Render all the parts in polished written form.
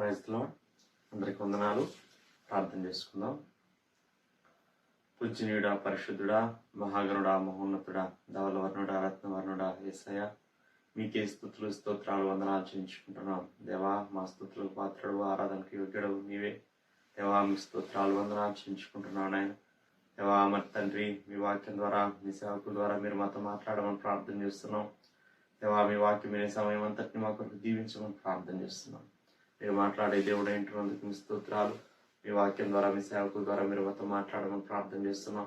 Praise lord. అందరికి వందనాలు. ప్రార్థన చేసుకుందాం. పూజ్యనీయుడా, పరిశుద్ధుడా, మహాగణుడా, మహోన్నతుడా, ధవలవర్ణుడా, రత్నవర్ణుడా, యేసయ్య మీకే స్తుతులు స్తోత్రాలు వందనాలు చెల్లించుకుంటున్నాం. దేవా, మా స్తుతులకు పాత్రుడు, ఆరాధనకు యోగ్యుడవు నీవే. దేవా, మీ స్తోత్రాలు వందనాలు చెల్లించుకుంటున్నాను ఆయన. దేవా, మరి తండ్రి, మీ వాక్యం ద్వారా, మీ సేవకుల ద్వారా మీరు మాతో మాట్లాడమని ప్రార్థన చేస్తున్నాం. దేవా, మీ వాక్యం వినే సమయం అంతటిని మా కొరకు దీవించమని ప్రార్థన చేస్తున్నాం. మీరు మాట్లాడే దేవుడు ఏంటున్నందుకు మీ స్తోత్రాలు. మీ వాక్యం ద్వారా, మీ సేవకుల ద్వారా మీరు మాతో మాట్లాడమని ప్రార్థన చేస్తున్నాం.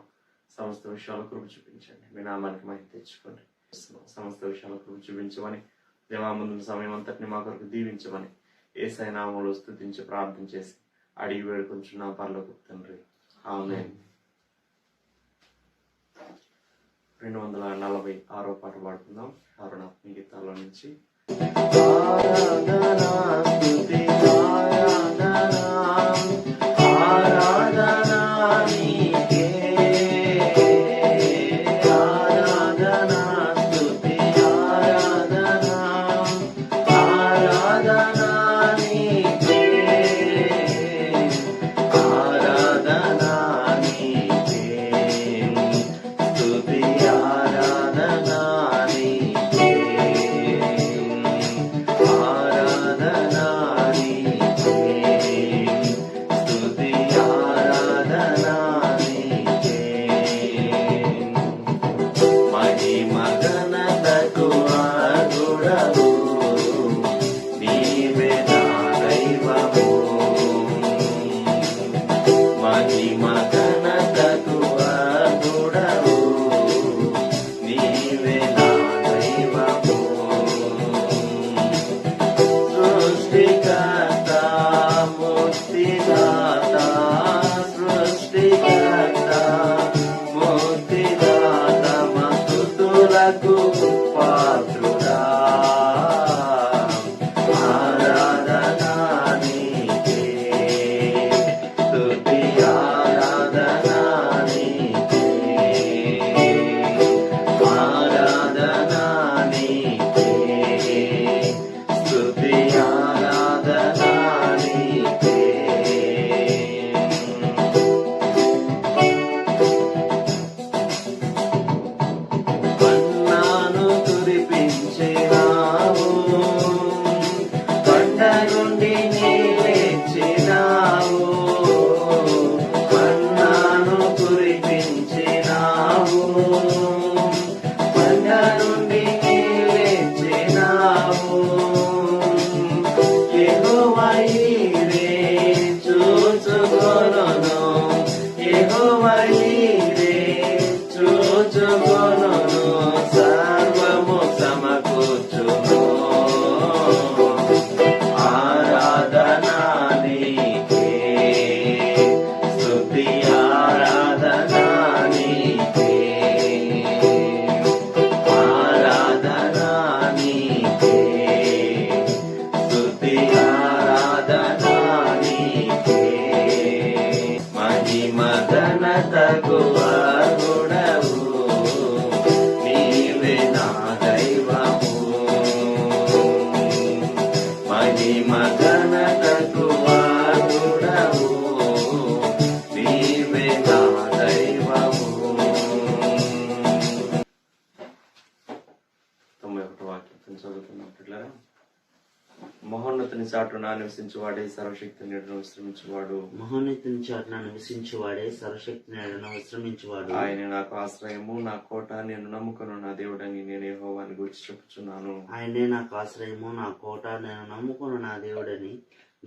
సమస్త విషయాలు కృప చూపించండి. మీ నామానికి మహిమ తెచ్చుకోండి. సమస్త విషయాలు కృప చూపించమని, దేవా ముందు సమయం అంతటిని మా కొరకు దీవించమని యేసయ్య నామములో స్తుతించి ప్రార్థన చేసి అడిగి వేడుకొంచున్నాం పరలోకపు తండ్రి. ఆమేన్. 246వ పాట పాడుకుందాం. ఆరుణాత్మ గీతాల్లో నుంచి. మహోన్నతుని చాటున నివసించువాడే సర్వశక్తి నీడను విశ్రమించువాడు. మహోన్నతుని చాటున నివసించువాడే సర్వశక్తి నీడను విశ్రమించువాడు. ఆయన నాకు ఆశ్రయము, నా కోట, నేను నమ్ముకున్న నా దేవుడని నేను యెహోవాని గూర్చి చెప్పుచున్నాను. ఆయనే నాకు ఆశ్రయము, నా కోట, నేను నమ్ముకున్న నా దేవుడని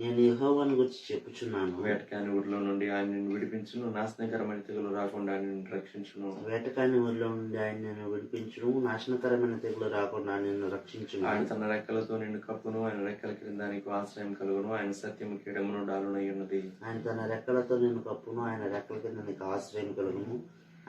నేను యెహోవాను గురించి చెప్పుచున్నాను. వేటకాని ఊరిలో నుండి ఆయన నిన్ను విడిపించును, నాశనకరమైన తెగులు రాకుండా నిన్ను రక్షించును. వేటకాని ఊరిలో నుండి ఆయన నిన్ను విడిపించును, నాశనకరమైన తెగులు రాకుండా నిన్ను రక్షించును. ఆయన తన రెక్కలతో నిన్ను కప్పును, ఆయన రెక్కల క్రింద నీకు ఆశ్రయం కలుగును. ఆయన సత్యము కీడమును డాలునై ఉన్నది. ఆయన తన రెక్కలతో నిన్ను కప్పును, ఆయన రెక్కల కింద నీకు ఆశ్రయం కలుగును.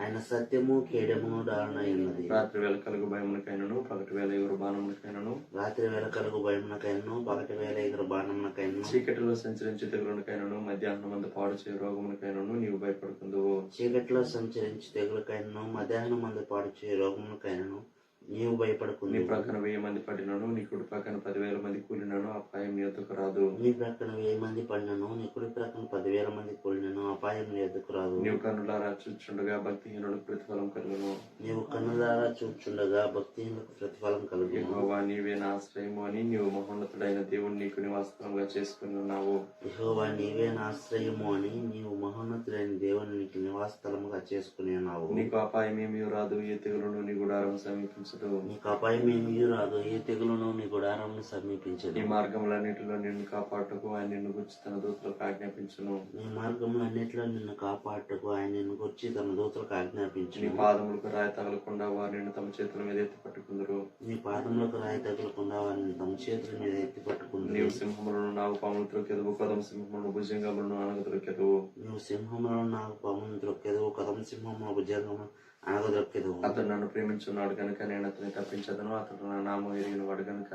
ఆయన సత్యము కేడమును డాలునై ఉన్నది. రాత్రి వేళ కలుగు భయమునకైనను, పగటి వేళ ఎగురు బాణమునకైనను, రాత్రి వేళ కలుగు భయమునకైనను, పగటి వేళ ఎగురు బాణమునకైనను, చీకటిలో సంచరించే తెగులునకైనను, మధ్యాహ్నం మందు పాడు చే రోగమునకైనను నీవు భయపడుకుందువు. చీకటిలో సంచరించి తెగులకైనను, మధ్యాహ్నం మందు పాడు చే రోగమునకైనను నీవు నీ భయపడకుందువు. ప్రక్కన 1000 మంది పడినను, నీ కుడి ప్రక్కన 10,000 మంది కూలినను అపాయం నీ యొద్దకు రాదు. నీ ప్రక్కన 1000 మంది పడినను, నీ కుడి ప్రక్కన 10,000 మంది కూలినను అపాయం నీ ఎదుకు రాదు. నీవు కన్నులారా చూచుండగా భక్తిహీనులకు ప్రతిఫలం కలుగును. నీవు కన్నులారా చూచుండగా భక్తిహీనులకు ప్రతిఫలం కలుగును. యెహోవా నీవే నా ఆశ్రయము అని నీవు మహోన్నతుడైన దేవుని నీకు నివాసస్థలంగా చేసుకుని ఉన్నావు. యెహోవా నీవే నా ఆశ్రయము అని నీవు మహోన్నతుడైన దేవుని నీకు నివాసస్థలముగా చేసుకుని ఉన్నావు. నీకు అపాయమేమీ రాదు, ఏ తెగులును నీ గుడారం సమీపించదు. నీకు అపాయం ఏమీ రాదు, ఏ తెగులును నీ గుడారంను సమీపించదు. నీ మార్గములన్నిటిలో నిన్ను కాపాడుటకు ఆయన నిన్ను గురించి తన దూతలకు ఆజ్ఞాపించును. నీ మార్గములన్నిటిలో నిన్ను కాపాడుటకు ఆయన నిన్ను గురించి తన దూతలకు ఆజ్ఞాపించును. నీ పాదములకు రాయి తగలకుండా వారు నిన్ను తమ చేతుల మీద ఎత్తి పట్టుకుందరు. నీ పాదములకు రాయి తగలకుండా వారిని తమ చేతుల మీద ఎత్తి పట్టుకుంది. నీవు సింహములను నాగు పాములు త్రొక్కెదవు, కదం సింహములను భుజంగములను అనగదొక్కెదవు. నీవు సింహములను నాకు పామును త్రొక్కెదవు, కదం సింహముల భుజంగము అనగదొక్కెదవు. అతడు నన్ను ప్రేమించున్నాడు కనుక నేను అతని తప్పించదను, అతడు నా నామం ఎరిగిన వాడు కనుక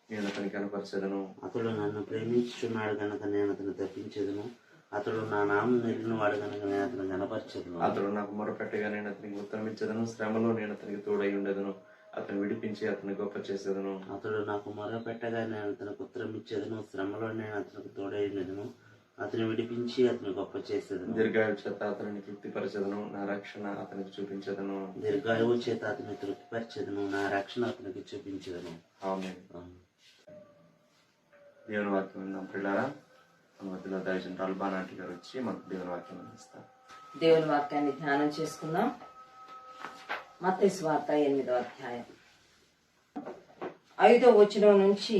నేను అతనికి కనపరచదను. అతడు నన్ను ప్రేమించుచున్నాడు కనుక నేను అతను తప్పించదును, అతడు నా నామం ఎరిగిన వాడు కనుక నేను అతను కనపరచదును. అతడు నాకు మొరపెట్టగా నేను అతనికి ఉత్తరమిచ్చదను, శ్రమలో నేను అతనికి తోడై ఉండదను, అతను విడిపించి అతని గొప్ప చేసేదను. అతడు నాకు మొరపెట్టగా నేను అతనికి ఉత్తరం ఇచ్చేదను, శ్రమలో నేను అతనికి తోడై ఉండేదను, అతను విడిపించి అతను గొప్ప చేసేదను. దీర్ఘాయు చేత అతనిని తృప్తిపరచదను, నా రక్షణ అతనికి చూపించదను. దీర్ఘాయువు చేత అతని తృప్తిపరచెదను, నా రక్షణ అతనికి చూపించదను. ఆమేన్. దేవుని వాక్యం విందాం ప్రియులారా. మన మధ్యలో దైవజనుడు బానాటి గారు వచ్చి మనకు దేవుని వాక్యం అందిస్తారు. దేవుని వాక్యాన్ని ధ్యానం చేసుకుందాం. మత్తయి సువార్త 8వ అధ్యాయం 5వ వచనం నుంచి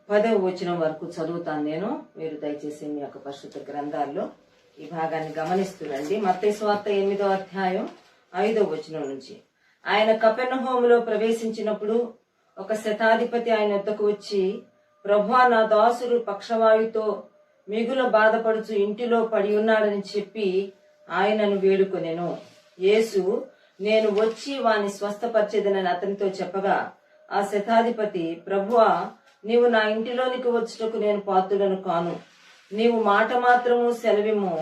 10వ వచనం వరకు చదువుతాను నేను. మీరు దయచేసి మీ యొక్క పరిశుద్ధ గ్రంథాల్లో ఈ భాగాన్ని గమనిస్తురండి. మత్తయి సువార్త 8వ అధ్యాయం 5వ వచనం నుంచి. ఆయన కపెర్నహూములో ప్రవేశించినప్పుడు ఒక శతాధిపతి ఆయన వద్దకు వచ్చి, ప్రభువా, నా దాసుడు పక్షవాయుతో మిగుల బాధపడుచు ఇంటిలో పడి ఉన్నాడని చెప్పి ఆయనను వేడుకొనెను. యేసు, నేను వచ్చి వాని స్వస్థపరిచెదనని అతనితో చెప్పగా, ఆ శతాధిపతి, ప్రభువా, నీవు నా ఇంటిలోనికి వచ్చుటకు నేను పాత్రుడను కాను. నీవు మాట మాత్రము సెలవిమ్ము,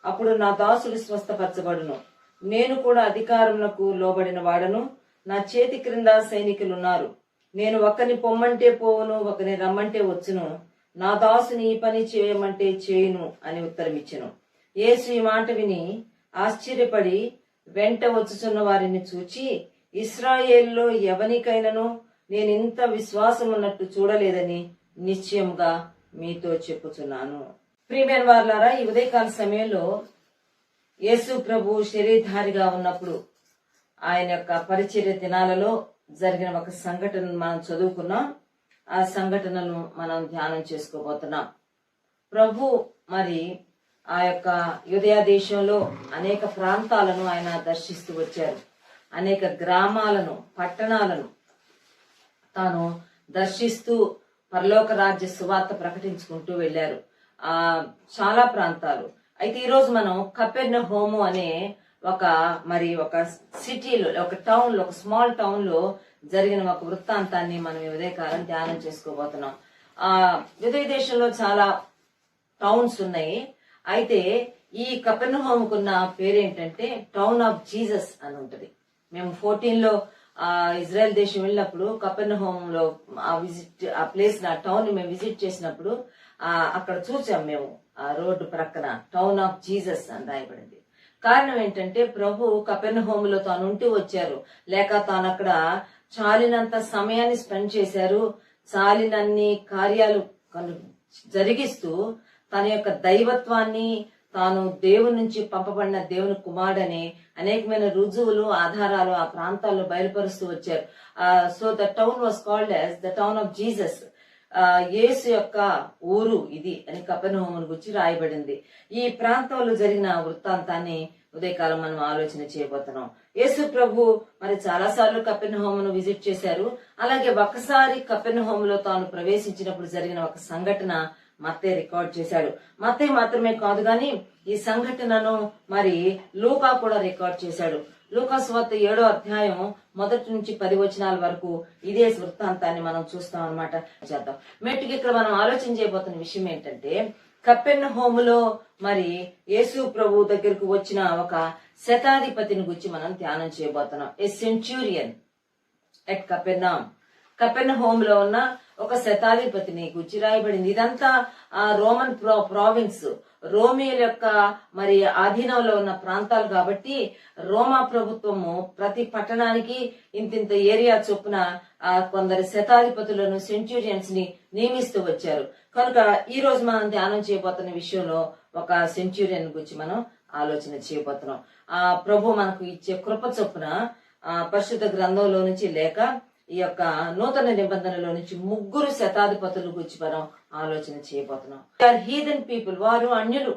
అప్పుడు నా దాసుడు స్వస్థపరచబడును. నేను కూడా అధికారమునకు లోబడిన వాడను, నా చేతి క్రింద సైనికులున్నారు. నేను ఒకరిని పొమ్మంటే పోవును, ఒకరిని రమ్మంటే వచ్చును, నా దాసుని ఈ పని చేయమంటే చేయును అని ఉత్తరమిచ్చెను. యేసు ఈ మాట విని ఆశ్చర్యపడి వెంట వచ్చుచున్న వారిని చూచి, ఇశ్రాయేలులో ఎవనికైనను నేను ఇంత విశ్వాసం ఉన్నట్టు చూడలేదని నిశ్చయముగా మీతో చెప్పుచున్నాను. ప్రియమైన వారలారా, ఈ ఉదయకాల సమయంలో యేసు ప్రభు శరీరధారిగా ఉన్నప్పుడు ఆయన యొక్క పరిచర్య దినాలలో జరిగిన ఒక సంఘటనను మనం చదువుకున్నాం. ఆ సంఘటనను మనం ధ్యానం చేసుకోబోతున్నాం. ప్రభు మరి ఆ యొక్క యూదయ దేశంలో అనేక ప్రాంతాలను ఆయన దర్శిస్తూ వచ్చారు. అనేక గ్రామాలను, పట్టణాలను తాను దర్శిస్తూ పరలోక రాజ్య సువార్త ప్రకటించుకుంటూ వెళ్లారు. చాలా ప్రాంతాలు. అయితే ఈరోజు మనం కపెర్నహూము అనే ఒక సిటీలో, ఒక టౌన్ లో, ఒక స్మాల్ టౌన్ లో జరిగిన ఒక వృత్తాంతాన్ని మనం ఈ ఉదయకాలం ధ్యానం చేసుకోబోతున్నాం. యూదయ దేశంలో చాలా టౌన్స్ ఉన్నాయి. అయితే ఈ కపెర్నహూముకున్న పేరేంటంటే టౌన్ ఆఫ్ జీసస్ అని ఉంటది. మేము 14లో ఇజ్రాయెల్ దేశం వెళ్ళినప్పుడు కపెర్నహూములో ఆ ప్లేస్, ఆ టౌన్ ని మేము విజిట్ చేసినప్పుడు అక్కడ చూసాం మేము. ఆ రోడ్డు ప్రక్కన టౌన్ ఆఫ్ జీసస్ అని రాయబడింది. కారణం ఏంటంటే ప్రభు కపెర్నహూములో తాను ఉంటూ వచ్చారు, లేక తాను అక్కడ చాలినంత సమయాన్ని స్పెండ్ చేశారు. చాలినన్ని కార్యాలు జరిగిస్తూ తన యొక్క దైవత్వాన్ని, తాను దేవుని నుంచి పంపబడిన దేవుని కుమారుడని అనేకమైన రుజువులు, ఆధారాలు ఆ ప్రాంతాల్లో బయలుపరుస్తూ వచ్చారు. So the town was called as the town of Jesus. యేసు యొక్క ఊరు ఇది అని కపెర్నహూము గురించి రాయబడింది. ఈ ప్రాంతంలో జరిగిన వృత్తాంతాన్ని ఉదయకాలం మనం ఆలోచన చేయబోతున్నాం. యేసు ప్రభు మరి చాలా సార్లు కపెర్నహూమును విజిట్ చేశారు. అలాగే ఒకసారి కపెర్నహూములో తాను ప్రవేశించినప్పుడు జరిగిన ఒక సంఘటన మత్తయి రికార్డ్ చేశాడు. మత్తయి మాత్రమే కాదు గాని ఈ సంఘటనను మరి లూకా కూడా రికార్డ్ చేశాడు. లూకాసు వార్త 7వ అధ్యాయం 1 నుంచి 10 వచనాల వరకు ఇదే వృత్తాంతాన్ని మనం చూస్తాం అన్నమాట. చేద్దాం. మెట్టుకి ఇక్కడ మనం ఆలోచన చేయబోతున్న విషయం ఏంటంటే, కపెర్నహూములో మరి యేసు ప్రభు దగ్గరకు వచ్చిన ఒక శతాధిపతిని గురించి మనం ధ్యానం చేయబోతున్నాం. ఏ సెంచూరియన్ ఎట్ కపెర్నహూమ్ లో ఉన్న ఒక శతాధిపతిని గురించి రాయబడింది. ఇదంతా రోమన్ ప్రావిన్స్, రోమియోల యొక్క మరి ఆధీనంలో ఉన్న ప్రాంతాలు కాబట్టి రోమా ప్రభుత్వము ప్రతి పట్టణానికి ఇంతింత ఏరియా చొప్పున కొందరు శతాధిపతులను, సెంచూరియన్స్ ని నియమిస్తూ వచ్చారు. కనుక ఈ రోజు మనం ధ్యానం చేయబోతున్న విషయంలో ఒక సెంచూరియన్ గురించి మనం ఆలోచన చేయబోతున్నాం. ప్రభు మనకు ఇచ్చే కృప చొప్పున పరిశుద్ధ గ్రంథంలో నుంచి లేక ఈ యొక్క నూతన నిబంధనలో నుంచి 3 శతాధిపతుల గురించి మనం ఆలోచన చేయబోతున్నాం. హీదన్ పీపుల్, వారు అన్యులు,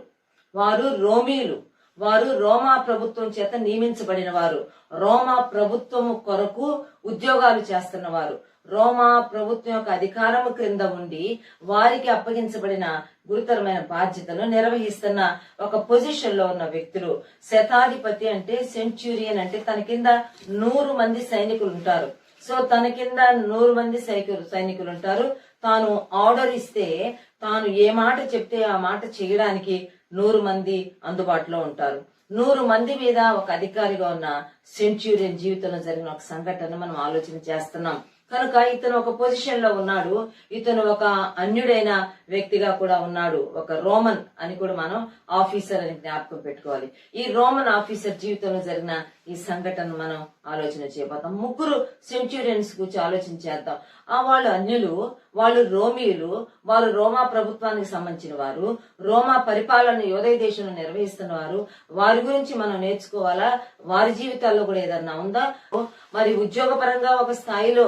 వారు రోమీయులు, వారు రోమా ప్రభుత్వం చేత నియమించబడిన వారు, రోమా ప్రభుత్వం కొరకు ఉద్యోగాలు చేస్తున్న వారు, రోమా ప్రభుత్వం యొక్క అధికారము క్రింద ఉండి వారికి అప్పగించబడిన గురుతరమైన బాధ్యతను నిర్వహిస్తున్న ఒక పొజిషన్ లో ఉన్న వ్యక్తులు. శతాధిపతి అంటే, సెంచూరియన్ అంటే తన కింద 100 మంది సైనికులు ఉంటారు. సో తన కింద 100 మంది సైనికులు ఉంటారు. తాను ఆర్డర్ ఇస్తే, తాను ఏ మాట చెప్తే ఆ మాట చేయడానికి 100 మంది అందుబాటులో ఉంటారు. 100 మంది మీద ఒక అధికారిగా ఉన్న సెంచూరియన్ జీవితంలో జరిగిన ఒక సంఘటన మనం ఆలోచన చేస్తున్నాం. కనుక ఇతను ఒక పొజిషన్ లో ఉన్నాడు. ఇతను ఒక అన్యుడైన వ్యక్తిగా కూడా ఉన్నాడు. ఒక రోమన్ అని కూడా మనం ఆఫీసర్ అని జ్ఞాపకం పెట్టుకోవాలి. ఈ రోమన్ ఆఫీసర్ జీవితంలో జరిగిన ఈ సంఘటన మనం ఆలోచన చేయబోతాం. 3 సెంచూరియన్స్ గురించి ఆలోచన చేద్దాం. వాళ్ళు అన్యులు, వాళ్ళు రోమియులు, వారు రోమా ప్రభుత్వానికి సంబంధించిన వారు, రోమా పరిపాలన యోదయ దేశంలో నిర్వహిస్తున్న వారు. వారి గురించి మనం నేర్చుకోవాలా? వారి జీవితాల్లో కూడా ఏదన్నా ఉందా? మరి ఉద్యోగపరంగా ఒక స్థాయిలో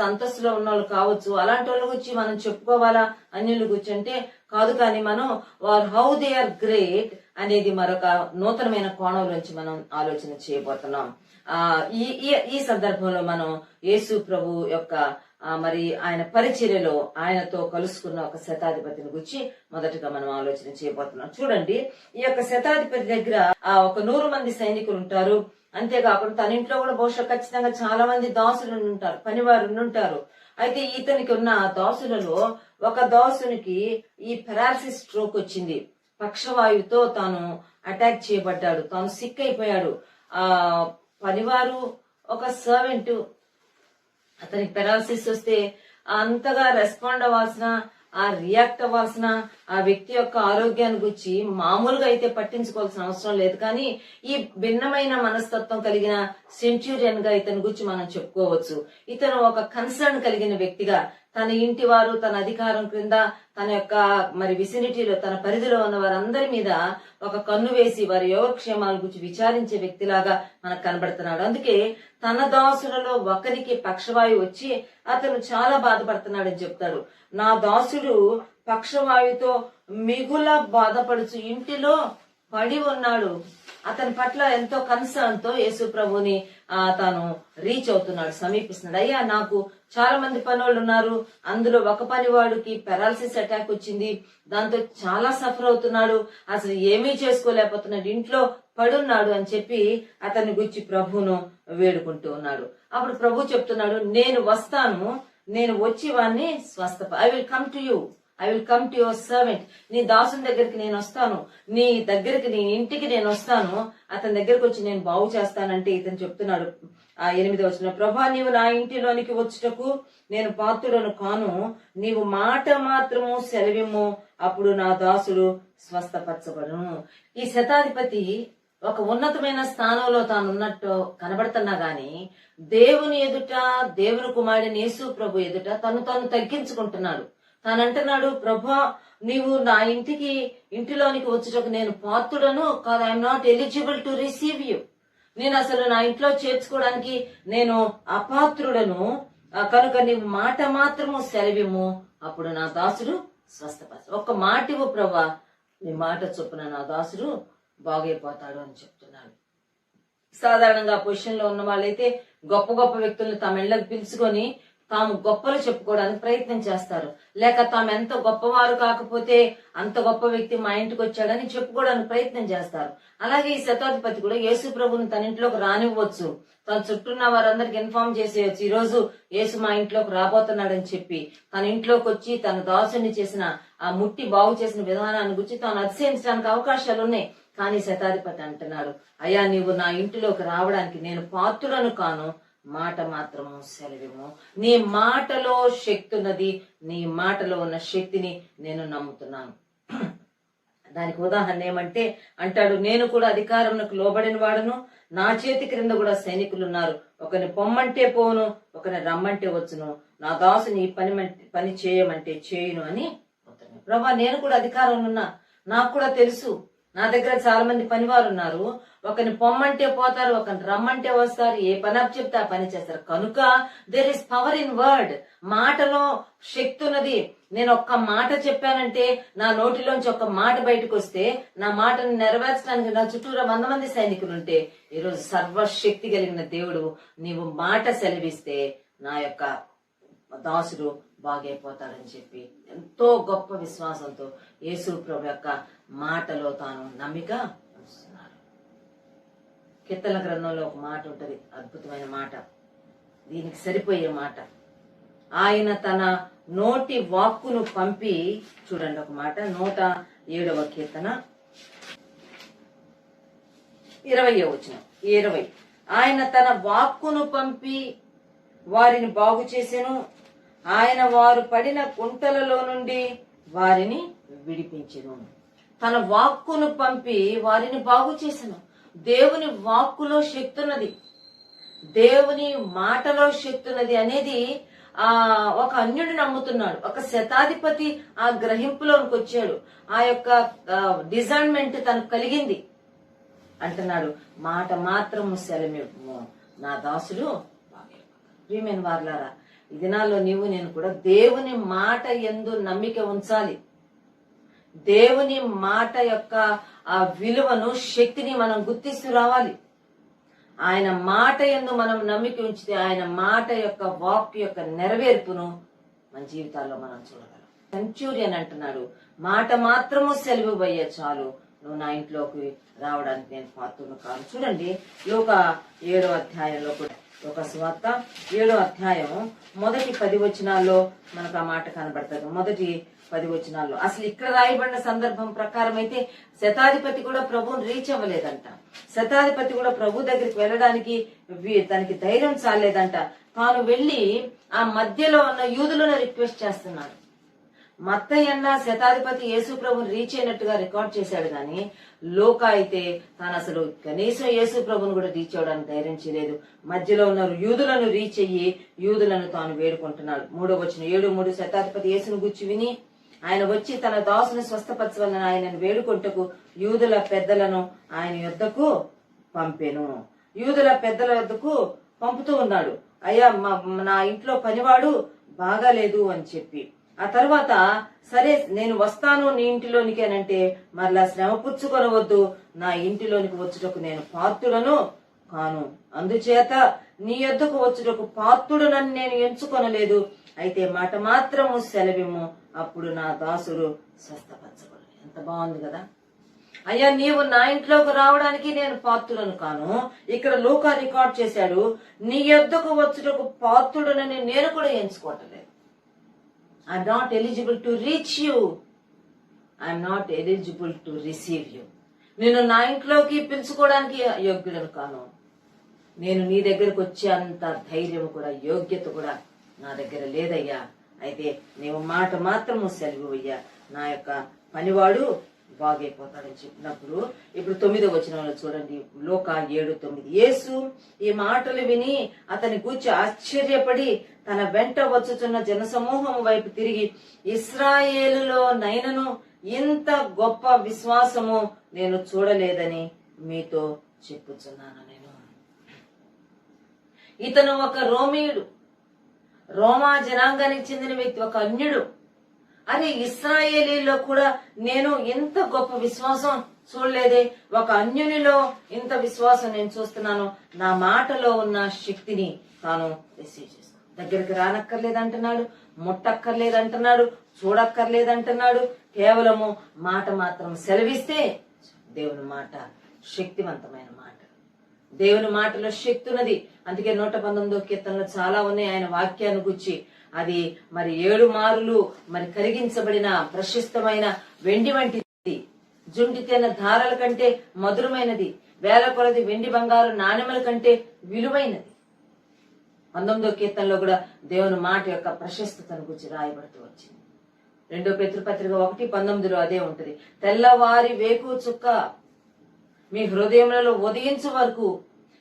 సంతస్తులో ఉన్న వాళ్ళు కావచ్చు, అలాంటి వాళ్ళ గురించి మనం చెప్పుకోవాలా అన్యుల గురించి అంటే కాదు. కానీ మనం వారు హౌ దే ఆర్ గ్రేట్ అనేది మరొక నూతనమైన కోణంలోంచి మనం ఆలోచన చేయబోతున్నాం. ఈ సందర్భంలో మనం యేసు ప్రభు యొక్క మరి ఆయన పరిచర్యలో ఆయనతో కలుసుకున్న ఒక శతాధిపతిని గురించి మొదటగా మనం ఆలోచన చేయబోతున్నాం. చూడండి, ఈ యొక్క శతాధిపతి దగ్గర ఒక 100 మంది సైనికులు ఉంటారు. అంతేకాకుండా తన ఇంట్లో కూడా బహుశా ఖచ్చితంగా చాలా మంది దాసులు ఉంటారు, పనివారు ఉంటారు. అయితే ఇతనికి ఉన్న దాసులలో ఒక దాసునికి ఈ పెరాలసిస్ స్ట్రోక్ వచ్చింది. పక్షవాయువుతో తాను అటాక్ చేయబడ్డాడు, తాను సిక్ అయిపోయాడు. పనివారు ఒక సర్వెంట్, అతనికి పెరాలసిస్ వస్తే అంతగా రెస్పాండ్ అవ్వాల్సిన, రియాక్ట్ అవ్వాల్సిన ఆ వ్యక్తి యొక్క ఆరోగ్యాన్ని గురించి మామూలుగా అయితే పట్టించుకోవాల్సిన అవసరం లేదు. కానీ ఈ భిన్నమైన మనస్తత్వం కలిగిన సెంచూరియన్ గా ఇతని గురించి మనం చెప్పుకోవచ్చు. ఇతను ఒక కన్సర్న్ కలిగిన వ్యక్తిగా తన ఇంటి వారు, తన అధికారం క్రింద, తన యొక్క మరి విసినిటీలో, తన పరిధిలో ఉన్న వారందరి మీద ఒక కన్ను వేసి వారి యోగక్షేమాల గురించి విచారించే వ్యక్తిలాగా మనకు కనబడుతున్నాడు. అందుకే తన దాసులలో ఒకరికి పక్షవాయువు వచ్చి అతను చాలా బాధపడుతున్నాడని చెప్తాడు. నా దాసుడు పక్షవాయువుతో మిగుల బాధపడుచు ఇంటిలో పడి ఉన్నాడు. అతని పట్ల ఎంతో కన్సర్న్ తో యేసు ప్రభుని తాను రీచ్ అవుతున్నాడు, సమీపిస్తున్నాడు. అయ్యా, నాకు చాలా మంది పనులు ఉన్నారు, అందులో ఒక పనివాడికి పెరాలసిస్ అటాక్ వచ్చింది, దాంతో చాలా సఫర్ అవుతున్నాడు, అసలు ఏమీ చేసుకోలేకపోతున్నాడు, ఇంట్లో పడున్నాడు అని చెప్పి అతని గురించి ప్రభువును వేడుకుంటూ ఉన్నాడు. అప్పుడు ప్రభు చెప్తున్నాడు, నేను వస్తాను, నేను వచ్చి వాడిని I will come to you, I will come to your servant. నీ దాసుని దగ్గరికి నేను వస్తాను, నీ దగ్గరికి, నీ ఇంటికి నేను వస్తాను, అతని దగ్గరకు వచ్చి నేను బాగు చేస్తానంటే ఇతను చెప్తున్నాడు 8వ వచనం, ప్రభా, నీవు నా ఇంటిలోనికి వచ్చుటకు నేను పాత్రుడను కాను, నీవు మాట మాత్రము సెలవిమ్ము, అప్పుడు నా దాసుడు స్వస్థపరచబడును. ఈ శతాధిపతి ఒక ఉన్నతమైన స్థానంలో తాను ఉన్నట్టు కనబడుతున్నా గాని దేవుని ఎదుట, దేవుని కుమారుని యేసు ప్రభు ఎదుట తను తగ్గించుకుంటున్నాడు. తానంటున్నాడు, ప్రభా, నీవు నా ఇంటిలోనికి వచ్చుటకు నేను పాత్రుడను కాదు, I'm not eligible to receive you. నేను అసలు నా ఇంట్లో చేర్చుకోవడానికి నేను అపాత్రుడను, కనుక నీవు మాట మాత్రము సెలవిమ్ము, అప్పుడు నా దాసుడు స్వస్థపరచ. ఒక్క మాట ఇవ్వు ప్రభా, నీ మాట చొప్పున నా దాసుడు బాగైపోతాడు అని చెప్తున్నాడు. సాధారణంగా పొజిషన్ లో ఉన్న వాళ్ళైతే గొప్ప గొప్ప వ్యక్తుల్ని తమ ఇళ్లకు పిలుచుకొని తాము గొప్పలు చెప్పుకోవడానికి ప్రయత్నం చేస్తారు. లేక తాము ఎంత గొప్పవారు కాకపోతే అంత గొప్ప వ్యక్తి మా ఇంటికి వచ్చాడని చెప్పుకోవడానికి ప్రయత్నం చేస్తారు. అలాగే ఈ శతాధిపతి కూడా యేసు ప్రభుని తన ఇంట్లోకి రానివ్వచ్చు, తన చుట్టూన్న వారందరికి ఇన్ఫార్మ్ చేసేయచ్చు, ఈ రోజు యేసు మా ఇంట్లోకి రాబోతున్నాడని చెప్పి తన ఇంట్లోకి వచ్చి తన దాసుని చేసిన ఆ ముట్టి బాగు చేసిన విధానాన్ని గురించి తాను అతిశయించడానికి అవకాశాలు ఉన్నాయి. కానీ శతాధిపతి అంటున్నాడు, అయ్యా నీవు నా ఇంటిలోకి రావడానికి నేను పాత్రులను కాను, మాట మాత్రము సెలవిము. నీ మాటలో శక్తి ఉన్నది, నీ మాటలో ఉన్న శక్తిని నేను నమ్ముతున్నాను. దానికి ఉదాహరణ ఏమంటే అంటాడు, నేను కూడా అధికారమునకు లోబడిన వాడును, నా చేతి క్రింద కూడా సైనికులు ఉన్నారు. ఒకరిని పొమ్మంటే పోను, ఒకరిని రమ్మంటే వచ్చును, నా దాసుని ఈ పని చేయమంటే చేయును అని. ప్రభా నేను కూడా అధికారంలో ఉన్నా, నాకు కూడా తెలుసు, నా దగ్గర చాలా మంది పనివారు ఉన్నారు, ఒకరిని పొమ్మంటే పోతారు, ఒకరిని రమ్మంటే వస్తారు, ఏ పని అప్ చెప్తే ఆ పని చేస్తారు. కనుక there is power in word. మాటలో శక్తి ఉన్నది. నేను ఒక్క మాట చెప్పానంటే, నా నోటిలోంచి ఒక్క మాట బయటకు వస్తే, నా మాటను నెరవేర్చడానికి నా చుట్టూరా 100 మంది సైనికులు ఉంటే, ఈరోజు సర్వశక్తి కలిగిన దేవుడు నీవు మాట సెలవిస్తే నా యొక్క దాసుడు బాగైపోతాడని చెప్పి ఎంతో గొప్ప విశ్వాసంతో యేసు ప్రభు యొక్క మాటలో తాను నమ్మిక ఉంచుతున్నాడు. కీర్తన గ్రంథంలో ఒక మాట ఉంటది, అద్భుతమైన మాట, దీనికి సరిపోయే మాట. ఆయన తన నోటి వాక్కును పంపి, చూడండి ఒక మాట, 107వ కీర్తన 20వ వచనం, 20. ఆయన తన వాక్కును పంపి వారిని బాగు చేసెను, ఆయన వారు పడిన కుంటలలో నుండి వారిని విడిపించెను. తన వాక్కును పంపి వారిని బాగు చేసెను. దేవుని వాక్కులో శక్తి ఉన్నది, దేవుని మాటలో శక్తి ఉన్నది అనేది ఒక అన్యుడు నమ్ముతున్నాడు. ఒక శతాధిపతి ఆ గ్రహింపులోనికి వచ్చాడు, ఆ యొక్క డిజైన్మెంట్ తనకు కలిగింది. అంటున్నాడు, మాట మాత్రము సెలవిమ్ము, నా దాసుడు ప్రియమైన వారలారా, ఈ దినాల్లో నీవు నేను కూడా దేవుని మాట యందు నమ్మిక ఉంచాలి. దేవుని మాట యొక్క ఆ విలువను, శక్తిని మనం గుర్తిస్తూ రావాలి. ఆయన మాట యందు మనం నమ్మిక ఉంచితే ఆయన మాట యొక్క వాక్ యొక్క నెరవేర్పును మన జీవితాల్లో మనం చూడగలం. సెంచూరియన్ అంటున్నాడు, మాట మాత్రము సెలవివ్వయ్య చాలు, నువ్వు నా ఇంట్లోకి రావడానికి నేను పాత్రును కాను. చూడండి లూకా 7వ అధ్యాయంలో కూడా, లూకా సువార్త 7వ అధ్యాయం మొదటి 10 వచనాల్లో మనకు ఆ మాట కనబడుతుంది. మొదటి 10 వచనాల్లో అసలు ఇక్కడ రాయబడిన సందర్భం ప్రకారం అయితే శతాధిపతి కూడా ప్రభువుని రీచ్ అవ్వలేదంట. శతాధిపతి కూడా ప్రభు దగ్గరికి వెళ్ళడానికి తనకి ధైర్యం చాలేదంట. తాను వెళ్లి ఆ మధ్యలో ఉన్న యూదులను రిక్వెస్ట్ చేస్తున్నాడు. మత్తయ్య అన్న శతాధిపతి యేసు ప్రభుని రీచ్ అయినట్టుగా రికార్డ్ చేశాడు, గాని లోకా అయితే తాను అసలు కనీసం యేసు ప్రభుని కూడా రీచ్ అవడానికి ధైర్యం చేయలేదు. మధ్యలో ఉన్న యూదులను రీచ్ అయ్యి యూదులను తాను వేడుకుంటున్నాడు. 3వ వచనం 7:3, శతాధిపతి యేసును గుచ్చి విని ఆయన వచ్చి తన దాసుని స్వస్థపరచవలన ఆయనను వేడుకొంటకు యూదుల పెద్దలను ఆయన యొద్దకు పంపెను. యూదుల పెద్దల యొద్దకు పంపుతూ ఉన్నాడు, అయ్యా నా ఇంట్లో పనివాడు బాగాలేదు అని చెప్పి. ఆ తర్వాత సరే నేను వస్తాను నీ ఇంటిలోనికి అనంటే, మరలా శ్రమ పుచ్చుకొనవద్దు, నా ఇంటిలోనికి వచ్చుటకు నేను పాత్రుడను కాను, అందుచేత నీ యొద్దకు వచ్చుటకు పాత్రుడనని నేను ఎంచుకొనలేదు, అయితే మాట మాత్రము సెలవిమ్ము, అప్పుడు నా దాసుడు స్వస్థపరచబడు. ఎంత బాగుంది కదా. అయ్యా నీవు నా ఇంట్లోకి రావడానికి నేను పాత్రుడను కాను. ఇక్కడ లూకా రికార్డ్ చేశాడు, నీ యొద్దకు వచ్చుటకు పాత్రుడనని నేను కూడా ఎంచుకోవట్లేదు. I'm not eligible to reach you. I'm not eligible to receive you. నేను నా ఇంట్లోకి పిలుచుకోవడానికి యోగ్యుడను కాను. నేను నీ దగ్గరకు వచ్చే అంత ధైర్యం కూడా యోగ్యత కూడా నా దగ్గర లేదయ్యా. అయితే నీవు మాట మాత్రము సెలవియ్యా, నా యొక్క పనివాడు బాగైపోతాడని చెప్పినప్పుడు ఇప్పుడు 9వ వచనంలో చూడండి, లూకా 7:9. యేసు ఈ మాటలు విని అతని గూర్చి ఆశ్చర్యపడి తన వెంట వచ్చుచున్న జనసమూహం వైపు తిరిగి, ఇశ్రాయేలులో నైనను ఇంత గొప్ప విశ్వాసము నేను చూడలేదని మీతో చెప్పుచున్నాను. నేను ఇతను ఒక రోమీయుడు, రోమా జనాంగానికి చెందిన వ్యక్తి, ఒక అన్యుడు. అరే ఇశ్రాయేలీలో కూడా నేను ఇంత గొప్ప విశ్వాసం చూడలేదే, ఒక అన్యునిలో ఇంత విశ్వాసం నేను చూస్తున్నాను. నా మాటలో ఉన్న శక్తిని తాను రిసీవ్ చేసుకున్నాను. దగ్గరికి రానక్కర్లేదంటున్నాడు, ముట్టక్కర్లేదంటున్నాడు, చూడక్కర్లేదంటున్నాడు. కేవలము మాట మాత్రం సెలవిస్తే దేవుని మాట శక్తివంతమైన మాట. దేవుని మాటలో శక్తి ఉన్నది. అందుకే 119వ కీర్తనలో చాలా ఉన్నాయి ఆయన వాక్యాన్ని గురించి. అది మరి 7 మారులు మరి కరిగించబడిన ప్రశస్తమైన వెండి వంటిది, జుంటితేన ధారల కంటే మధురమైనది, వేల కొలది వెండి బంగారు నాణెముల కంటే విలువైనది. 19వ కీర్తనలో కూడా దేవుని మాట యొక్క ప్రశస్తతను గురించి రాయబడుతూ వచ్చింది. 2 పేతురు 1:19 అదే ఉంటది. తెల్లవారి వేకు చుక్క మీ హృదయములలో ఉదయించు వరకు